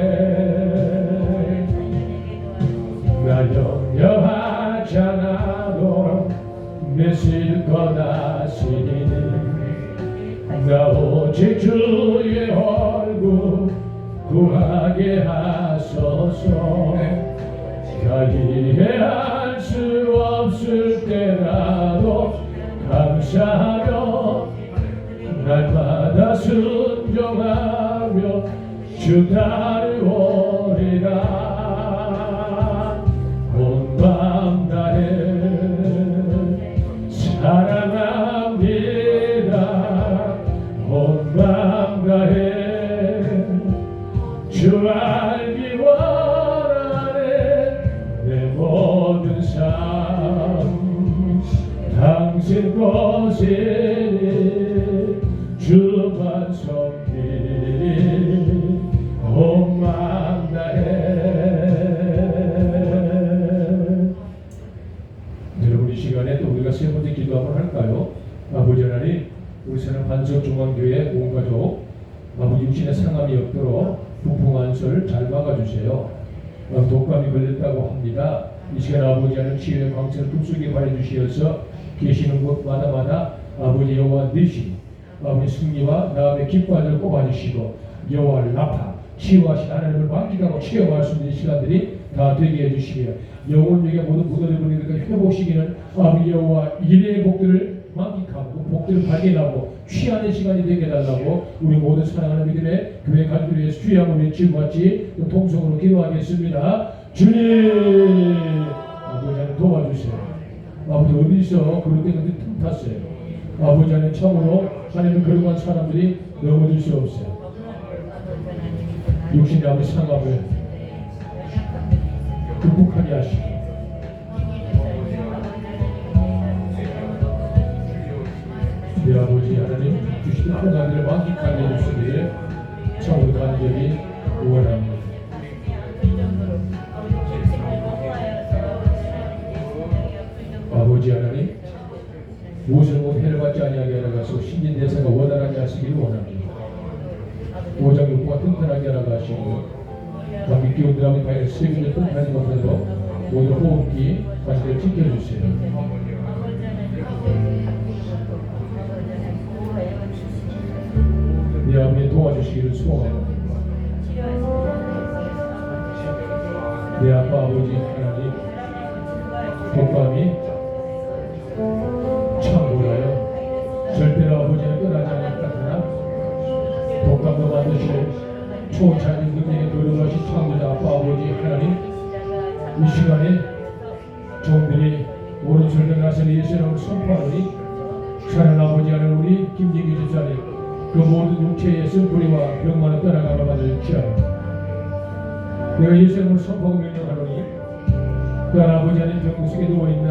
나 염려하지 않아도 믿을 것 아시니 나 오직 주의 얼굴 구하게 하소서. 다 이해할 수 없을 때라도 감사하며 날마다 순종하며 주 따르오리라. 온 마음 다해 사랑합니다. 온 마음 다해 주 알기 원하네. 내 모든 삶 당신 것이니 주만 섬기리. 온 마음 다해. 여러분 이 시간에 또 우리가 세 번째 기도 한번 할까요? 아버지 하나님, 우리 사랑 반석중앙교회 온 가족 아버지 육신의 상함이 없도록 부풍한설 잘 막아주세요. 독감이 걸렸다고 합니다. 이 시간 아버지 하나님 치유의 광채를 꿈속에 발해주시어서 계시는 곳마다마다 아버지 여호와 니시 아버지 승리와 나음의 기뻐하를 꼽아주시고 여호와 라파 치유하신 하나님을 만끽하고 체험할 수 있는 시간들이 다 되게 해주시며 영혼에게 모두 묻어내버리니까 회복시키는 아버지 여호와 일의 복들을 만끽하고 복들을 발견하고 취하는 시간이 되게 해달라고 우리 모든 사랑하는 믿음의 교회 가족들 위해서 주의 한번 외치고 같이 통성으로 기도하겠습니다. 주님 아버지 하나님 도와주세요. 아버지 어디서 그럴 때 근데 틈탔어요. 아버지 하나님 참으로 하나님을 거룩한 사람들이 넘어질 수 없어요. 육신의 아버지 상함을 극복하게 하시고 내 아버지 하나님 주시는 평강들을 만끽하게 해주시기를 참으로 간절히 원합니다. 아버지 하나님 무엇을 못 해를 받지 아니하게 하라가서 신진대사가 원활하게 하시기를 원합니다. 오장육부가 튼튼하게 하라고 하시고 감기 기운들하고 과연 세균을 튼튼하지 못하도록 모든 호흡기 관계를 지켜주세요. 내 아버지 도와주시기를 소원합니다. 내 아빠 아버지 하나님 독감이 참고하여 절대로 아버지는 떠나지 않을 것이나 독감도 만드실 초자진 능력에 노력하신 창조자 아빠 아버지 하나님 이 시간에 종들이 오른손을 나서는 예수님을 선포하니 사랑하는 아버지 하나님 우리 김진기 집사님 그 모든 육체의 쓴뿌리와 병만을 떠나가며 받을 지하라. 내가 예수님을 선포하고 명령하노니 그 아버지 하나님 병 속에 누워있는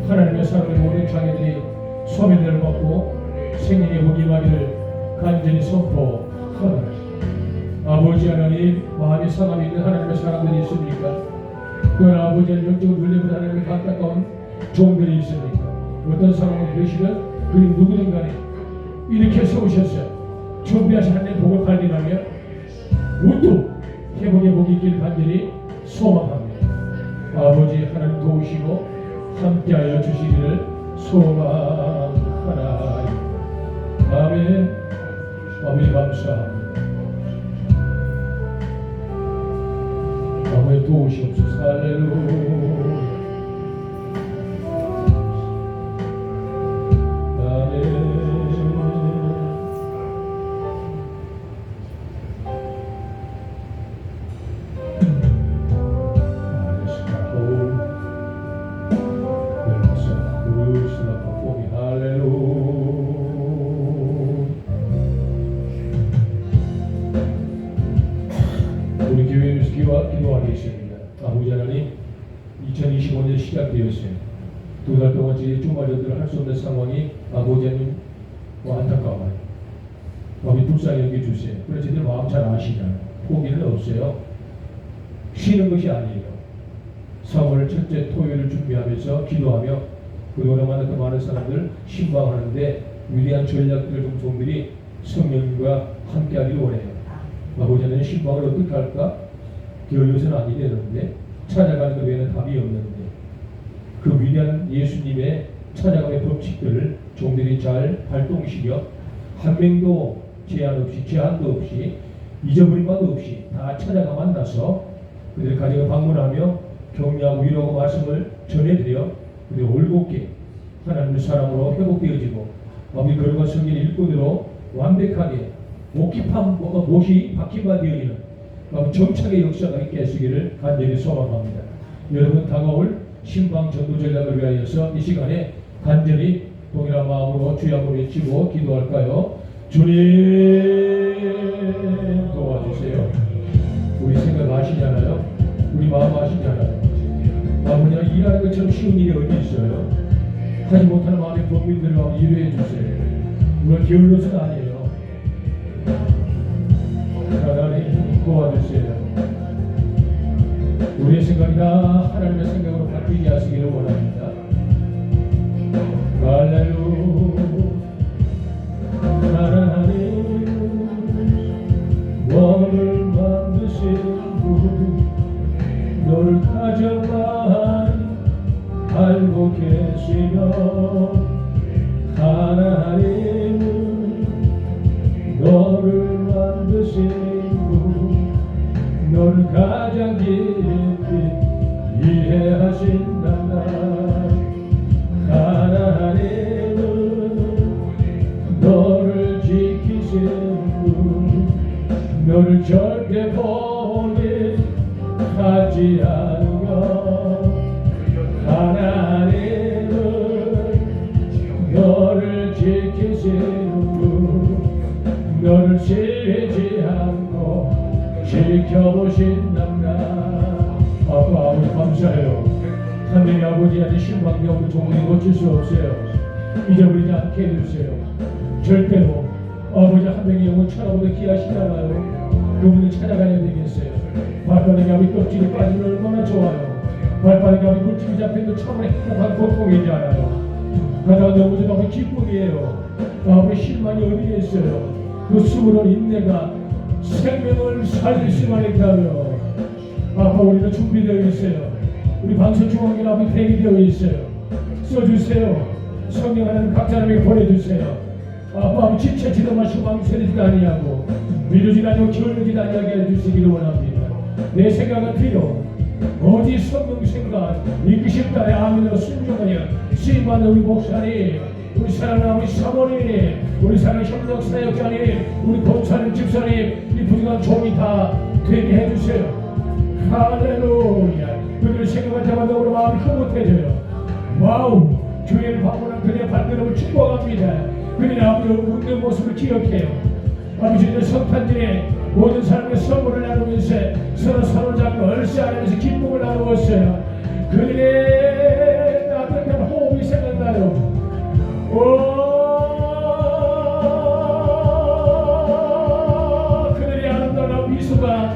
하나님의 사람의 모든 장애들이 소멸을 받고 생명의 복이 임하기를 간절히 선포하노라. 아버지 하나님 마음이 상함이 있는 하나님의 사람들이 있습니까? 그 아버지 하나님 영적으로 눌리는 하나님의 가까운 종들이 있습니까? 어떤 상황을 계시든 그 누구든 간에 이렇게 세우셨어요. 준비하신 하나님의 복을 발견하며 우뚝 회복의 복이 있길 간절히 소망합니다. 아버지 하나님 도우시고 함께하여 주시기를 소망하나이다. 아멘. 아버지 감사합니다. 아버지 도우시옵소서. 할렐루야. 아멘. 할렐루야. 시작되었어요. 2달 동안 제 주말여들 할 수 없는 상황이 아버지는 안타까워요. 아버지 불쌍히 여겨주세요. 그래서 저희들 마음 잘 아시잖아요. 포기는 없어요. 쉬는 것이 아니에요. 3월 첫째 토요일을 준비하면서 기도하며 그동안 만났던 많은 사람들 신방하는데 위대한 전략들 종들이 성령님과 함께하기를 원해요. 아버지는 신방을 어떻게 할까? 게을러서는 아니 되는데 찾아가는 것 외에는 답이 없는데 그 위대한 예수님의 찾아감의 법칙들을 종들이 잘 발동시켜 한 명도 제한도 없이 잊어버린 바도 없이 다 찾아가 만나서 그들 가정을 방문하며 격려하고 위로하고 말씀을 전해드려 그리고 올곧게 하나님의 사람으로 회복되어지고 아버지 거룩한 성경 일꾼으로 완벽하게 못이 박힌바 되어지는 정착의 역사가 있게 하시기를 간절히 소망합니다. 여러분 다가올 신방 전도 전략을 위하여서 이 시간에 간절히 동일한 마음으로 주의 한번 외치고 기도할까요? 주님 도와주세요. 우리 생각 아시잖아요. 우리 마음 아시잖아요. 아버지가 일하는 것처럼 쉬운 일이 어디 있어요? 하지 못하는 마음의 범민들을 이해해 주세요. 우리가 게을러서는 아니에요. 하나님 도와주세요. 우리의 생각이 다 하나님의 생각으로 바뀌게 하시기를 원합니다. 할렐루야. 하나님 너를 만드신 분 너를 가장 많이 알고 계시며 하나님은 너를 만드신 분 너를 가장 깊이 이해하신단다. 하나님은 너를 지키신 분 너를 절대 포기하지 않으며 하나님은 너를 지키신 분 너를 쉬지 않고 지켜보신단다. 아버지 감사해요. 하늘의 아버지한테 신방이 없는 종들이 고칠 수 없어요. 잊어버리지 않게 해주세요. 절대로 아버지 한 명의 영혼 찾아보다 귀하시잖아요. 그분을 찾아가야 되겠어요. 발바닥에 아버지 껍질이 빠지면 얼마나 좋아요. 발바닥에 아버지 물집이 잡혀도 참으로 행복한 고통이잖아요. 가다가 넘어져도 아버지 기쁨이에요. 아버지 실망이 어디에 있어요. 그 수고로 인내가 생명을 살릴 수만 있다며 아빠 우리는 준비되어 있어요. 우리 방송 중앙에 아버지 대기되어 있어요. 써주세요. 성령 하나님 각 사람에게 보내주세요. 아빠 지체지도 마시고 망설이지도 아니하고 미루지도 아니고 게을르지도 아니하게 해주시기를 원합니다. 내 생각은 필요 어디 성령 생각 이끄실 따에 아멘으로 순종하여 쓰임받는 우리 목사님 우리 사랑하는 아버지 사모님 우리 사랑하는 협력 사역자님 우리 권사님 집사님 이 부족한 종이 다 되게 해주세요. 할렐루야. 그들을 생각할 때마다 우리 마음이 흐뭇해져요. 와우 교회를 방문한 그들의 발걸음을 축복합니다. 그들의 아버지 웃는 모습을 기억해요. 아버지는 성탄절에 모든 사람의 선물을 나누면서 서로 잡고 얼싸안으면서 기쁨을 나누었어요. 그들의 따뜻한 호흡이 생각나요. 그들의 아름다운 미소가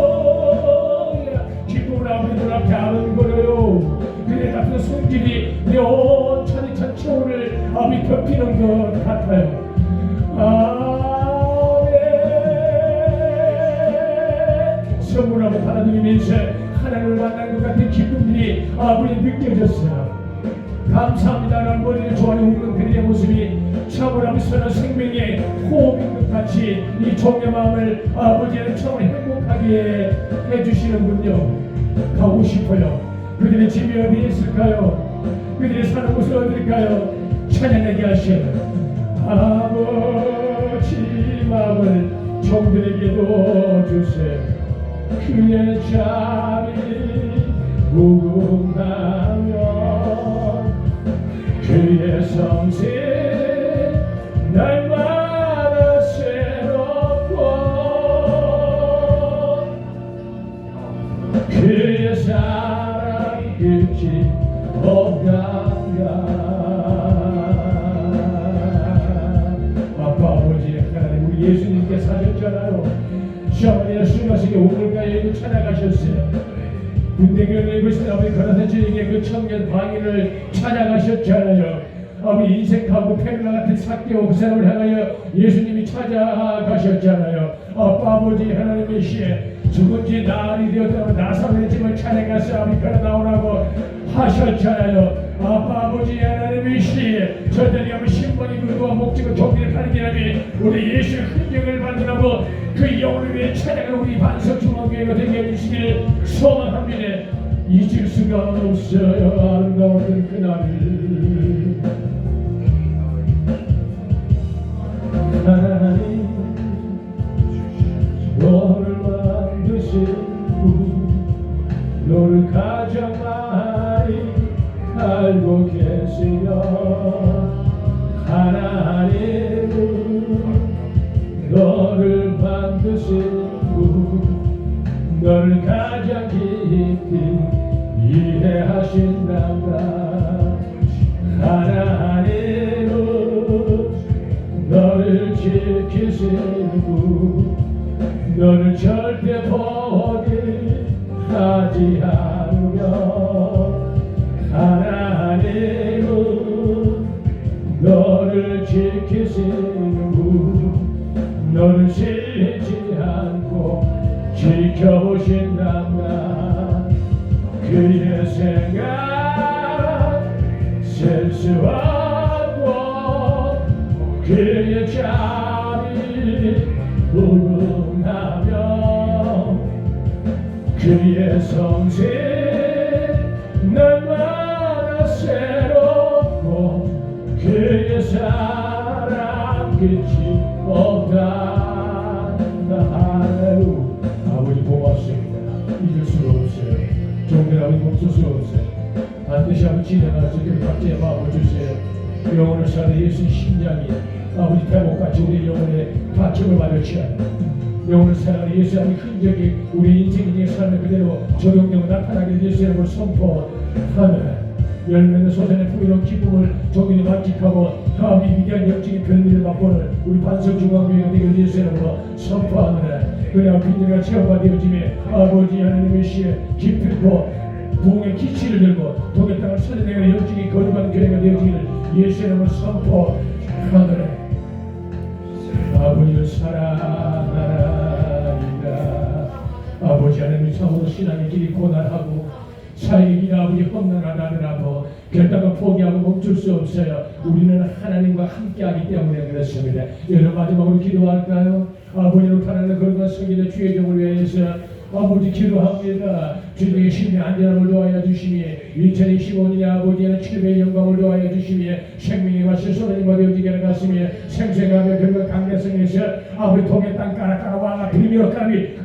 할렐루야 기쁨을 아버지 눈앞에 아른거려요. 그들의 같은 손길이 내 온 천이천 초를 아버지 덮이는 것 같아요. 아멘. 선물하고 받아들이면서 하나님을 만난 것 같은 기쁨들이 아버지 느껴졌어요. 감사합니다. 라는 머리를 좋아하는 웃는 그들의 모습이 참으로 아버지 선한 생명의 호흡인 것 같이 이 종의 마음을 아버지는 참으로 행복하게 해주시는군요. 가고 싶어요. 그들의 집이 어디에 있을까요? 그들이 사는 곳은 어딜까요? 찬양하게 하시오. 아버지 마음을 종들에게도 주세요. 그의 잠이 무궁하며 그의 성실 날마다 새롭고 없단다. 아빠 아버지 하나님 우리 예수님께 사셨잖아요. 시어머니가 술 마시게 우물가에 찾아가셨어요. 군대 교육을 입으신 아버지 가라사주에게 그 청년 방인을 찾아가셨잖아요. 아버지 인생하고 페르나 같은 사개오 그 사람을 향하여 예수님이 찾아가셨잖아요. 아빠 아버지 하나님의 시에 죽은 지 나흘이 되었다고 나사렛의 집을 찾아가서 아버지 페르나 나오라고 하셨잖아요. 아빠 아버지 하나님의 시에 저들이 아버지 신분이 그도와 목적을 종기를 파리기라니 우리 예수의 흔적을 만들라고 그 영혼을 위해 찾아가 우리 반석중앙교회가 되게 해주시길 소망합니다. 잊을 수가 없어요. 아름다웠던 그날을 하나님 너를 만드시고 너를 가장 많이 알고 계시며 하나님은 너를 만드시고 너를 가장 깊이 이해하신단다. 하나님은 너를 지키시고 너를 절대 포기하지 않으며 하나님은 너를 지키시고 너를 쉬지 않고 지켜보신단다. 그의 생각 셀 수 없고 그의 자비 부응하며 그의 성실 날마다 새롭고 그의 사랑 끝이 없다. 할렐루야. 아버지 고맙습니다. 잊을 수가 없어요. 종들 아버지 멈출 수가 없어요. 반드시 아버지 진행할 수 있도록 각자의 마음을 주세요. 영혼을 사는 예수의 심장이 아버지 대목같이 우리 영혼의 다툼을 받을지 않는 영혼을 사랑하는 예수의 흔적이 우리 인생의 삶에 그대로 적용되고 나타나게 예수의 이름을 선포하는 열매는 소산의 풍요로운 기쁨을 종인이 만끽하고 다음이 위대한 영적인 별미를 맛보는 우리 반석중앙교회가 되길 예수의 이름으로 선포하느라 그래야 빈들과 체험과 되어짐에 아버지 하나님의 시에 기필코 부흥의 기치를 들고 동의 땅을 선전해가 영적인 거룩한 교회가 되어지기를 예수의 이름으로 선포하느라 아버지를 사랑하나이다. 아버지 하나님의 참으로 신앙의 길이 고난하고 사역의 길 아버지 험난하더라도 결단과 포기하고 멈출 수 없어요. 우리는 하나님과 함께하기 때문에 그렇습니다. 여러분 마지막으로 기도할까요? 아버지로 타나는 거룩한 성인의 주의 종을 위하여서 아버지 기도합니다. 주님의 심히 안전함을 도하여 주시며 2025년에 아버지의 7배의 영광을 도하여 주시며 생명의 맛을 소리님과 되어지게 하는 가슴에 생생하며 결과 강대성에서 아버지 동해 땅 까라까라와 비밀어 까비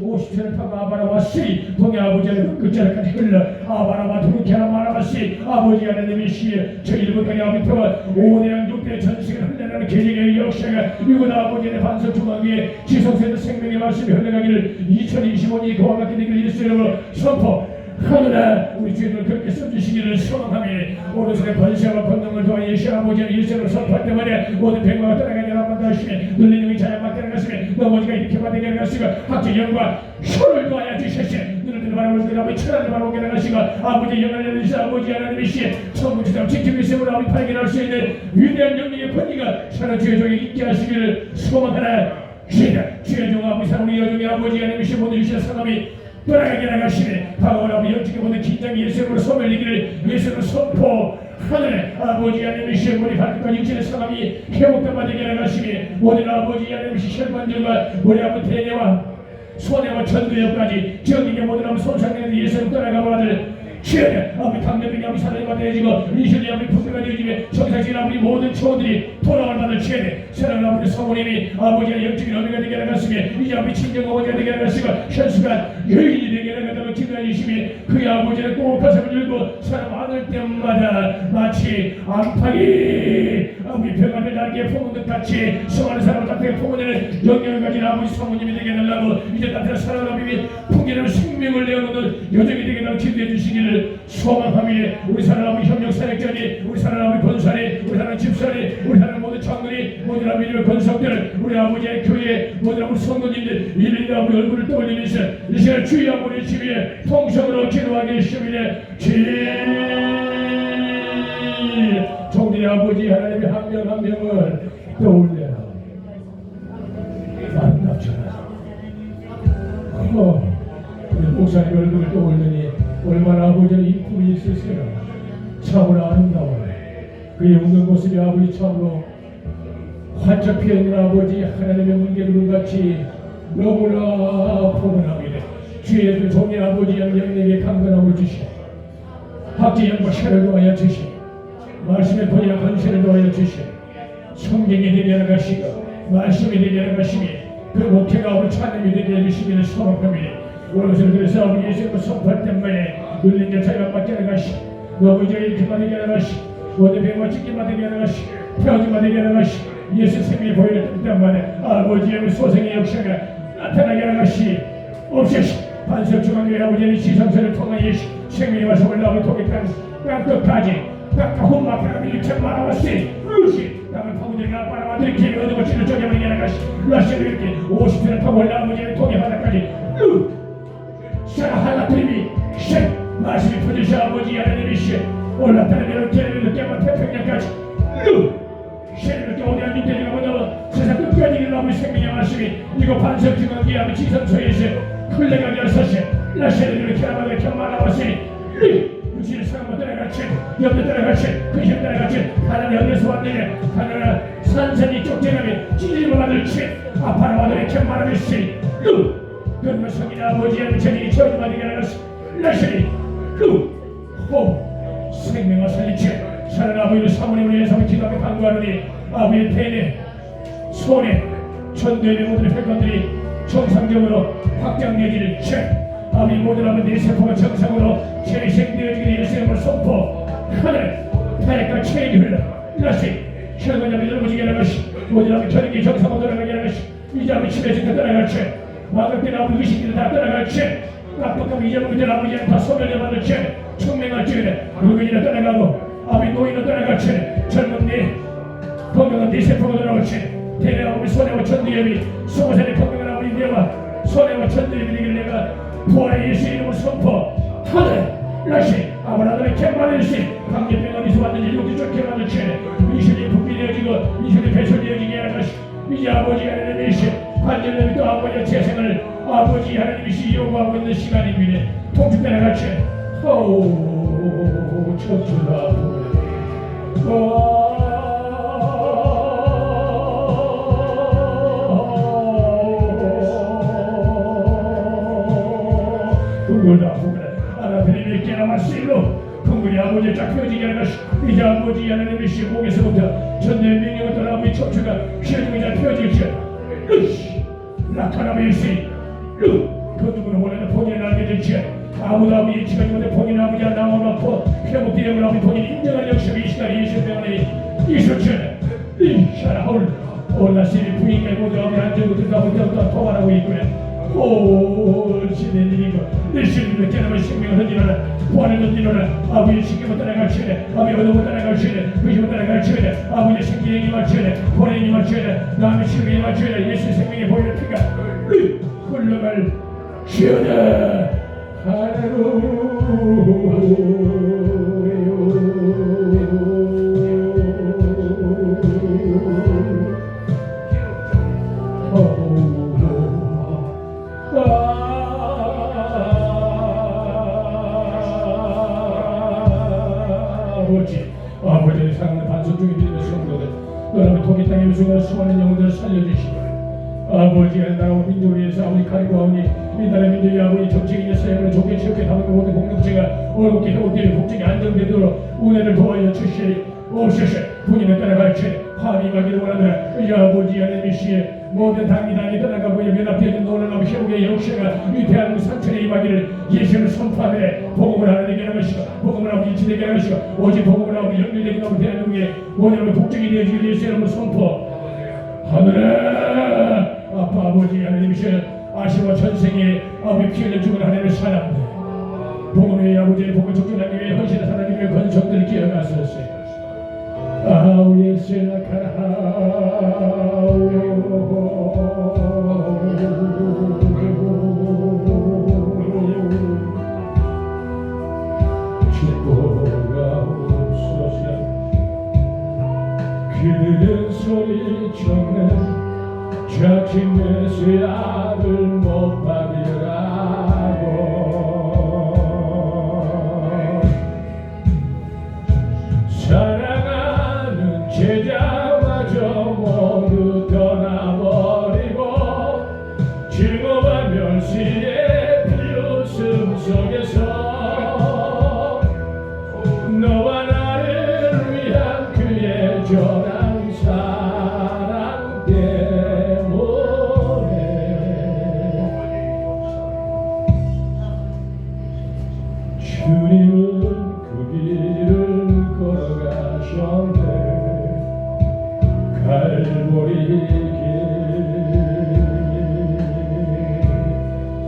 50천을 타고 아바라바시 동해 아버지의 끝자락까지 흘러 아바라바 두루케라 마라바시 아버지 하나님의 시에 저 일본 땅의 아비터와 5대양 6대 전승을 흘러나는 계획의 역사가 이곳 아버지의 반석 중앙위에 지성세는 생명의 말씀이 흘러가기를 2025년이 그와 같게 되기를 예수 이름으로 선포하노라. 우리 주님을 그렇게 써주시기를 소망하며 오른손에 번세와 권능을 도와 예수 아버지의 일생을 선포할 때마다 모든 백마가 떠나가게 하나만 하시며 눌린 영이 자연밖에 나갔으며 넘어지가 이렇게 받게 나갔으며 학교 영과 효를 도하여 주셨으며 눈을 뜨는 바람을 아버지 천하를 바라보게 나가시고 아버지 영을 내려주시고 아버지 하나님의 시에 천국지상 지키고 있음으로 아버지 발견할 수 있는 위대한 영능의 권위가 사는 주의 종에 있게 하시기를 소망하라. 주의 종 아버지 사랑의 여종의 아버지 하나님의 시 모든 유시의 사람이 떠나가게 나가시네. 다가오는 아버지 영적인 모든 긴장이 예수님으로 소멸리기를 예수님으로 선포하네. 아버지 하나님의 시의 머리 발끝까지 육신의 사람이 회복된 바되게 나가시네. 모든 아버지 하나님의 시 혈관절과 머리 아픈 대뇌와 손해와 전두엽까지 지역에게 모든 아버지 손상되는 예수님 떠나가 받을 주여 아버지 강력한 아버지 사랑이 받아야지고 인신의 아버지 부패가 되어지며 정상적인 아버지 모든 초원들이 돌아올 받을 주여 사랑하는 아버지 성모님이 아버지의 영적인 어미가 되게 나갔으며 이제 아버지 친정 어머니가 되게 나갔으며 현수가 여인이 되게 나갔다고 기도하는 시간이시니 그 아버지의 꼭 가슴을 들고 사람 안을 때마다 마치 안팎이 우리 병아들 날개에 품은 듯 같이 수많은 사람을 따뜻하게 품어내는 영향을 가진 아버지 사모님이 되게 해달라고 이제 따뜻한 사랑과 비밀 풍기는 생명을 내어놓는 여정이 되게 해달라고 기도해 주시기를 소망하며 우리 사랑 아버지 협력 사역자니 우리 사랑 아버지 권사니 우리 사랑 집사니 우리 사랑 모든 장로니 모든 아버지의 권석들 우리 아버지의 교회 모든 아버지 성도님들 이들이 아버지 얼굴을 떠올리면서 이 시간 주의 아버지 집에 통성으로 기도하게 해주시면 종들의 아버지 하나님의 한 명 한 명을 떠올려라. 아름답잖아. 우리 목사님 얼굴을 떠올리니 얼마나 아버지는 이쁨이 있으세요. 참으로 아름다워요. 그의 웃는 모습이 아버지 참으로 활짝 피어있는 아버지 하나님의 문개구름같이 너무나 포근합니다. 주의 그 종의 아버지 영령에게 강건함을 주시고 학지 영과 시간을 도하여 주시고 말씀의 본이나 건세를 도하여 주시고 성경이 되게 나가시고 말씀이 되게 나가시며 그 목회가 아버지 찬양이 되게 해주시기를 소망합니다. 오늘은 그래서 아버지 예수님을 선포할 때만에 눌린 자 자유받게 나가시고 너무 이제 이렇게 받게 나가시고 모든 병과 찢기 받게 나가시고 태어지 받게 나가시고 예수 생명이 보이는 때만에 아버지의 소생의 역사가 나타나게 나가시 없으시 반석중앙교회 아버지의 지성서를 통하여 생명의 말씀을 나오게 통했던 땅끝까지 깎아온 마파라미 일천 말아왔으니 루시 땅을 파고들이가 빨아와들이 길을 얻고 치를 쪼개버리게 나가시 라시를 이렇게 50회를 타고 올라 아버지의 통의 바닥까지 루 사라 하나트림이 셋 말씀이 터지시 아버지 하나님이 셋 올라타는 대로 계획을 깨만 태평양까지 루 셋을 이렇게 오대한 육대리가 보다 세상 끝까지 일어나고 생명의 말씀이 이거 반석중앙교회 아버지 지성서에서 흘러가게 하소서 라시를 이렇게 아버지 말아왔으니 루시를 사랑과 따라같이 옆에 따라같이 근심 따라같이 하나님 어디서 왔느냐 하나님 산산이 쫓겨나면 찔림을 받을지 아파라 받으려 이렇게 말하겠으니 루 그러면 성인 아버지의 전이 저희 받으게 하겠으니 라시리 루호 생명을 살리지 사랑 아버지를 사모님을 위해서 기도하며 간구하느니 아버지의 대내 손에 전도의 모든 회관들이 정상적으로 확장되기를 아버지 모든 아버지 내 세포가 정상으로 재생되어지기를 예수님을 선포 하늘 타액과 체결을 다시 혈관장이 넓어지게 하는 것이 모든 아버지 저녁이 정상으로 돌아가게 하는 것이 이제 아버지 침해진다 떠나갈지 마음의 아버지 의식들을 다 떠나갈지 깜빡하고 잊어먹을 아버지는 다 소멸해받을지 청명할지 물건이나 떠나가고 아버지 노인은 떠나갈지 젊은 내 건강한 내 세포가 돌아올지 대내 아버지 손해와 천두엽이 20살의 건강한 아버지 내와 손해와 천두엽이 되기를 내가 부활의 예수 이름을 선포 하늘 라시 아브라함의 캔마르시 강제병 어디서 왔는지 이렇게 쫓겨나는지 이슬이 분비되어지고 이슬이 배설되어지게 하는 것이 이제 아버지 하나님의 시 관절님이 또 아버지의 재생을 아버지 하나님이 요구하고 있는 시간입니다. 통축되는 같이 척추다 궁궐다 아나들이 깨나마실로 궁궐이 아버지의 쫙 펴지게 하는 것이 이제 아버지 하나님의 시 목에서부터 전대의 명령을 따라 아버지 척추가 쉐중이 잘 펴질지 라카나메 시 그 누구는 원하는 본인을 알게 될지 아무도 아버지 예치가 있는데 본인 아버지가 나와놓고 회복되는 아버지 본인 인정한 역시 이 시간에 예수병원에 있었지 샤라홀 올라시리 부인과 모두 아버지 안정부터 나부터 도발하고 있구나 시대의 일이고 내 신님을 깨달으면 생명을 던지노라 부활을 던지노라 아버지의 신경을 따라갈지어다 아버지의 어둠을 따라갈지어다 의심을 따라갈지어다 아버지의 생기에 임할지어다 본에 임할지어다 남의 신경에 임할지어다 예수의 생명에 보이는 피가 흘러갈 지어다 아버지의 사랑하는 반석 중에 믿는 성도들 여러분 독일 땅에 무슨 수많은 영혼들을 살려주시고 아버지의 나라와 민족을 위해서 아버지 가리고하오니 이 나라의 민족이 아버지 정책이냐 사회를 좋게 지역에 담은 모든 공동체가 올곧게 회복되는 국정이 안정되도록 은혜를 도와여 주시옵소서. 본인을 따라갈지 화합이 가기를 원하노라. 이 아버지 하나님의 시에 모든 당이 떠나가고 연합되는 놀라운 회복의 역사가 이 대한민국 산천에 임하기를 예수를 선포하되 복음을 하나님께 하는 것이고 복음을 하고 일치되게 하는 것이고 오직 복음을 하고 연결되게 하고 대한민국의 모든 복종이 되어지기를 예수의 이름으로 선포하느라. 아빠 아버지 하나님이시여 아시와 전생에 아버지 피 흘려 죽은 하나님의 사람들 복음의 아버지의 복음을 적존하기 위해 헌신한 하나님의 권속들을 기억하소서. 아우예 셀라카라하오 축복하옵소서. 그들은 소리쳤네 자칭 메시아를 못 받으라고. 사랑하는 제자마저 모두 떠나버리고 증오와 멸시의 비웃음 속에서 너와 나를 위한 그의 전한 사랑 때문에 주님은 그 길을 걸어가셨네. 갈보리 길.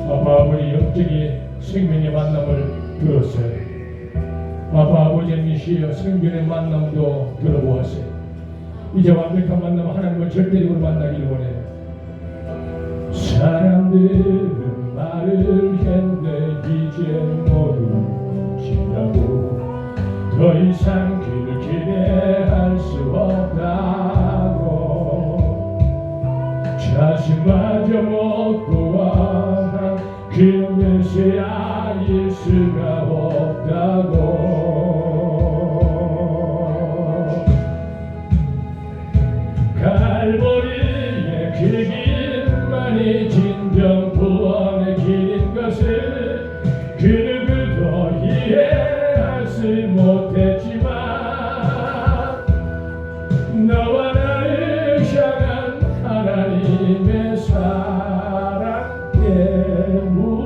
아빠 아버지 영적인 생명의 만남을 들었어요. 아빠 아버지님이시여 생명의 만남도 들어보았어요. 이제 완벽한 만남 하나님을 절대적으로 만나기를 원해요. 사람들은 말을 했네 이제 모르지라고 더 이상 길을 기대할 수 없다고 자신마저 먹고 와난 그는 메시아일 수가 없다고. 갈보리의 그 길만이 진정 구원의 길인 것을 그 누구도 이해하지 못했지만 너와 나를 향한 하나님의 사랑 때문에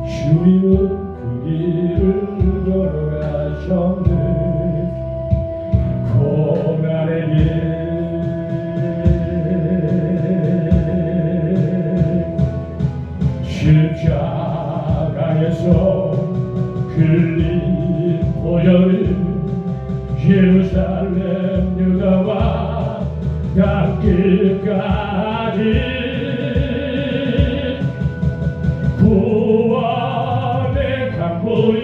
주님은 그 길을 걸어가셨네. 고난의 길 십자가에서 흘린 보혈을 예루살렘 유다와 땅끝까지 구원의 강물이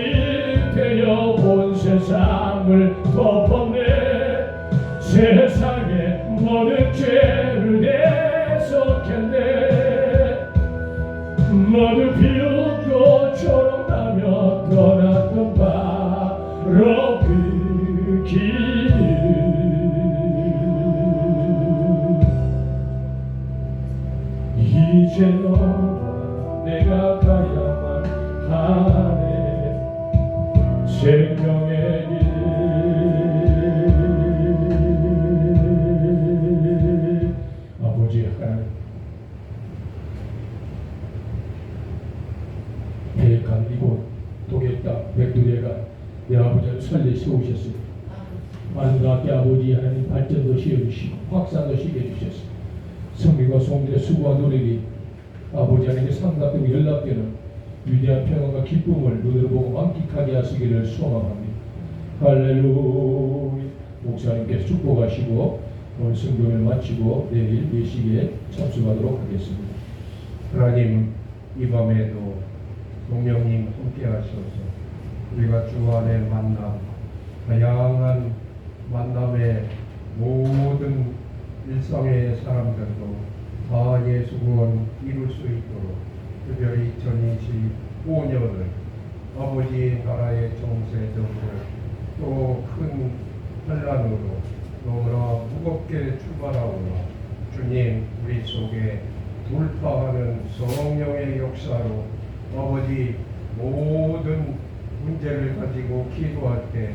되어 온 세상을 덮었네. 세상의 모든 죄를 대속했네. 모두 비웃고 조롱하며 떠났던 바로 그 길. 이제 너와 내가 가야만 하네 생명의 길. 아버지 하나님 계획한 이곳 독일 땅 백두대가 내 아버지를 설레 세우셨습니다. 만주학교 아버지 하나님 발전도 시켜주시고 확산도 시켜주셨습니다. 성민과 성들의 수고와 노력이 아버지 하나님의 상답되고 연락되는 위대한 평안과 기쁨을 눈으로 보고 만끽하게 하시기를 소망합니다. 할렐루야. 목사님께서 축복하시고 오늘 성경을 마치고 내일 예식에 참석하도록 하겠습니다. 하나님, 이 밤에도 성령님 함께 하셔서 우리가 주 안에 만남, 다양한 만남의 모든 일상의 사람들도 다 예수 구원 이룰 수 있도록 특별히 2025년을 아버지 나라의 정세정을 또 큰 환란으로 너무나 무겁게 출발하오나 주님 우리 속에 돌파하는 성령의 역사로 아버지 모든 문제를 가지고 기도할 때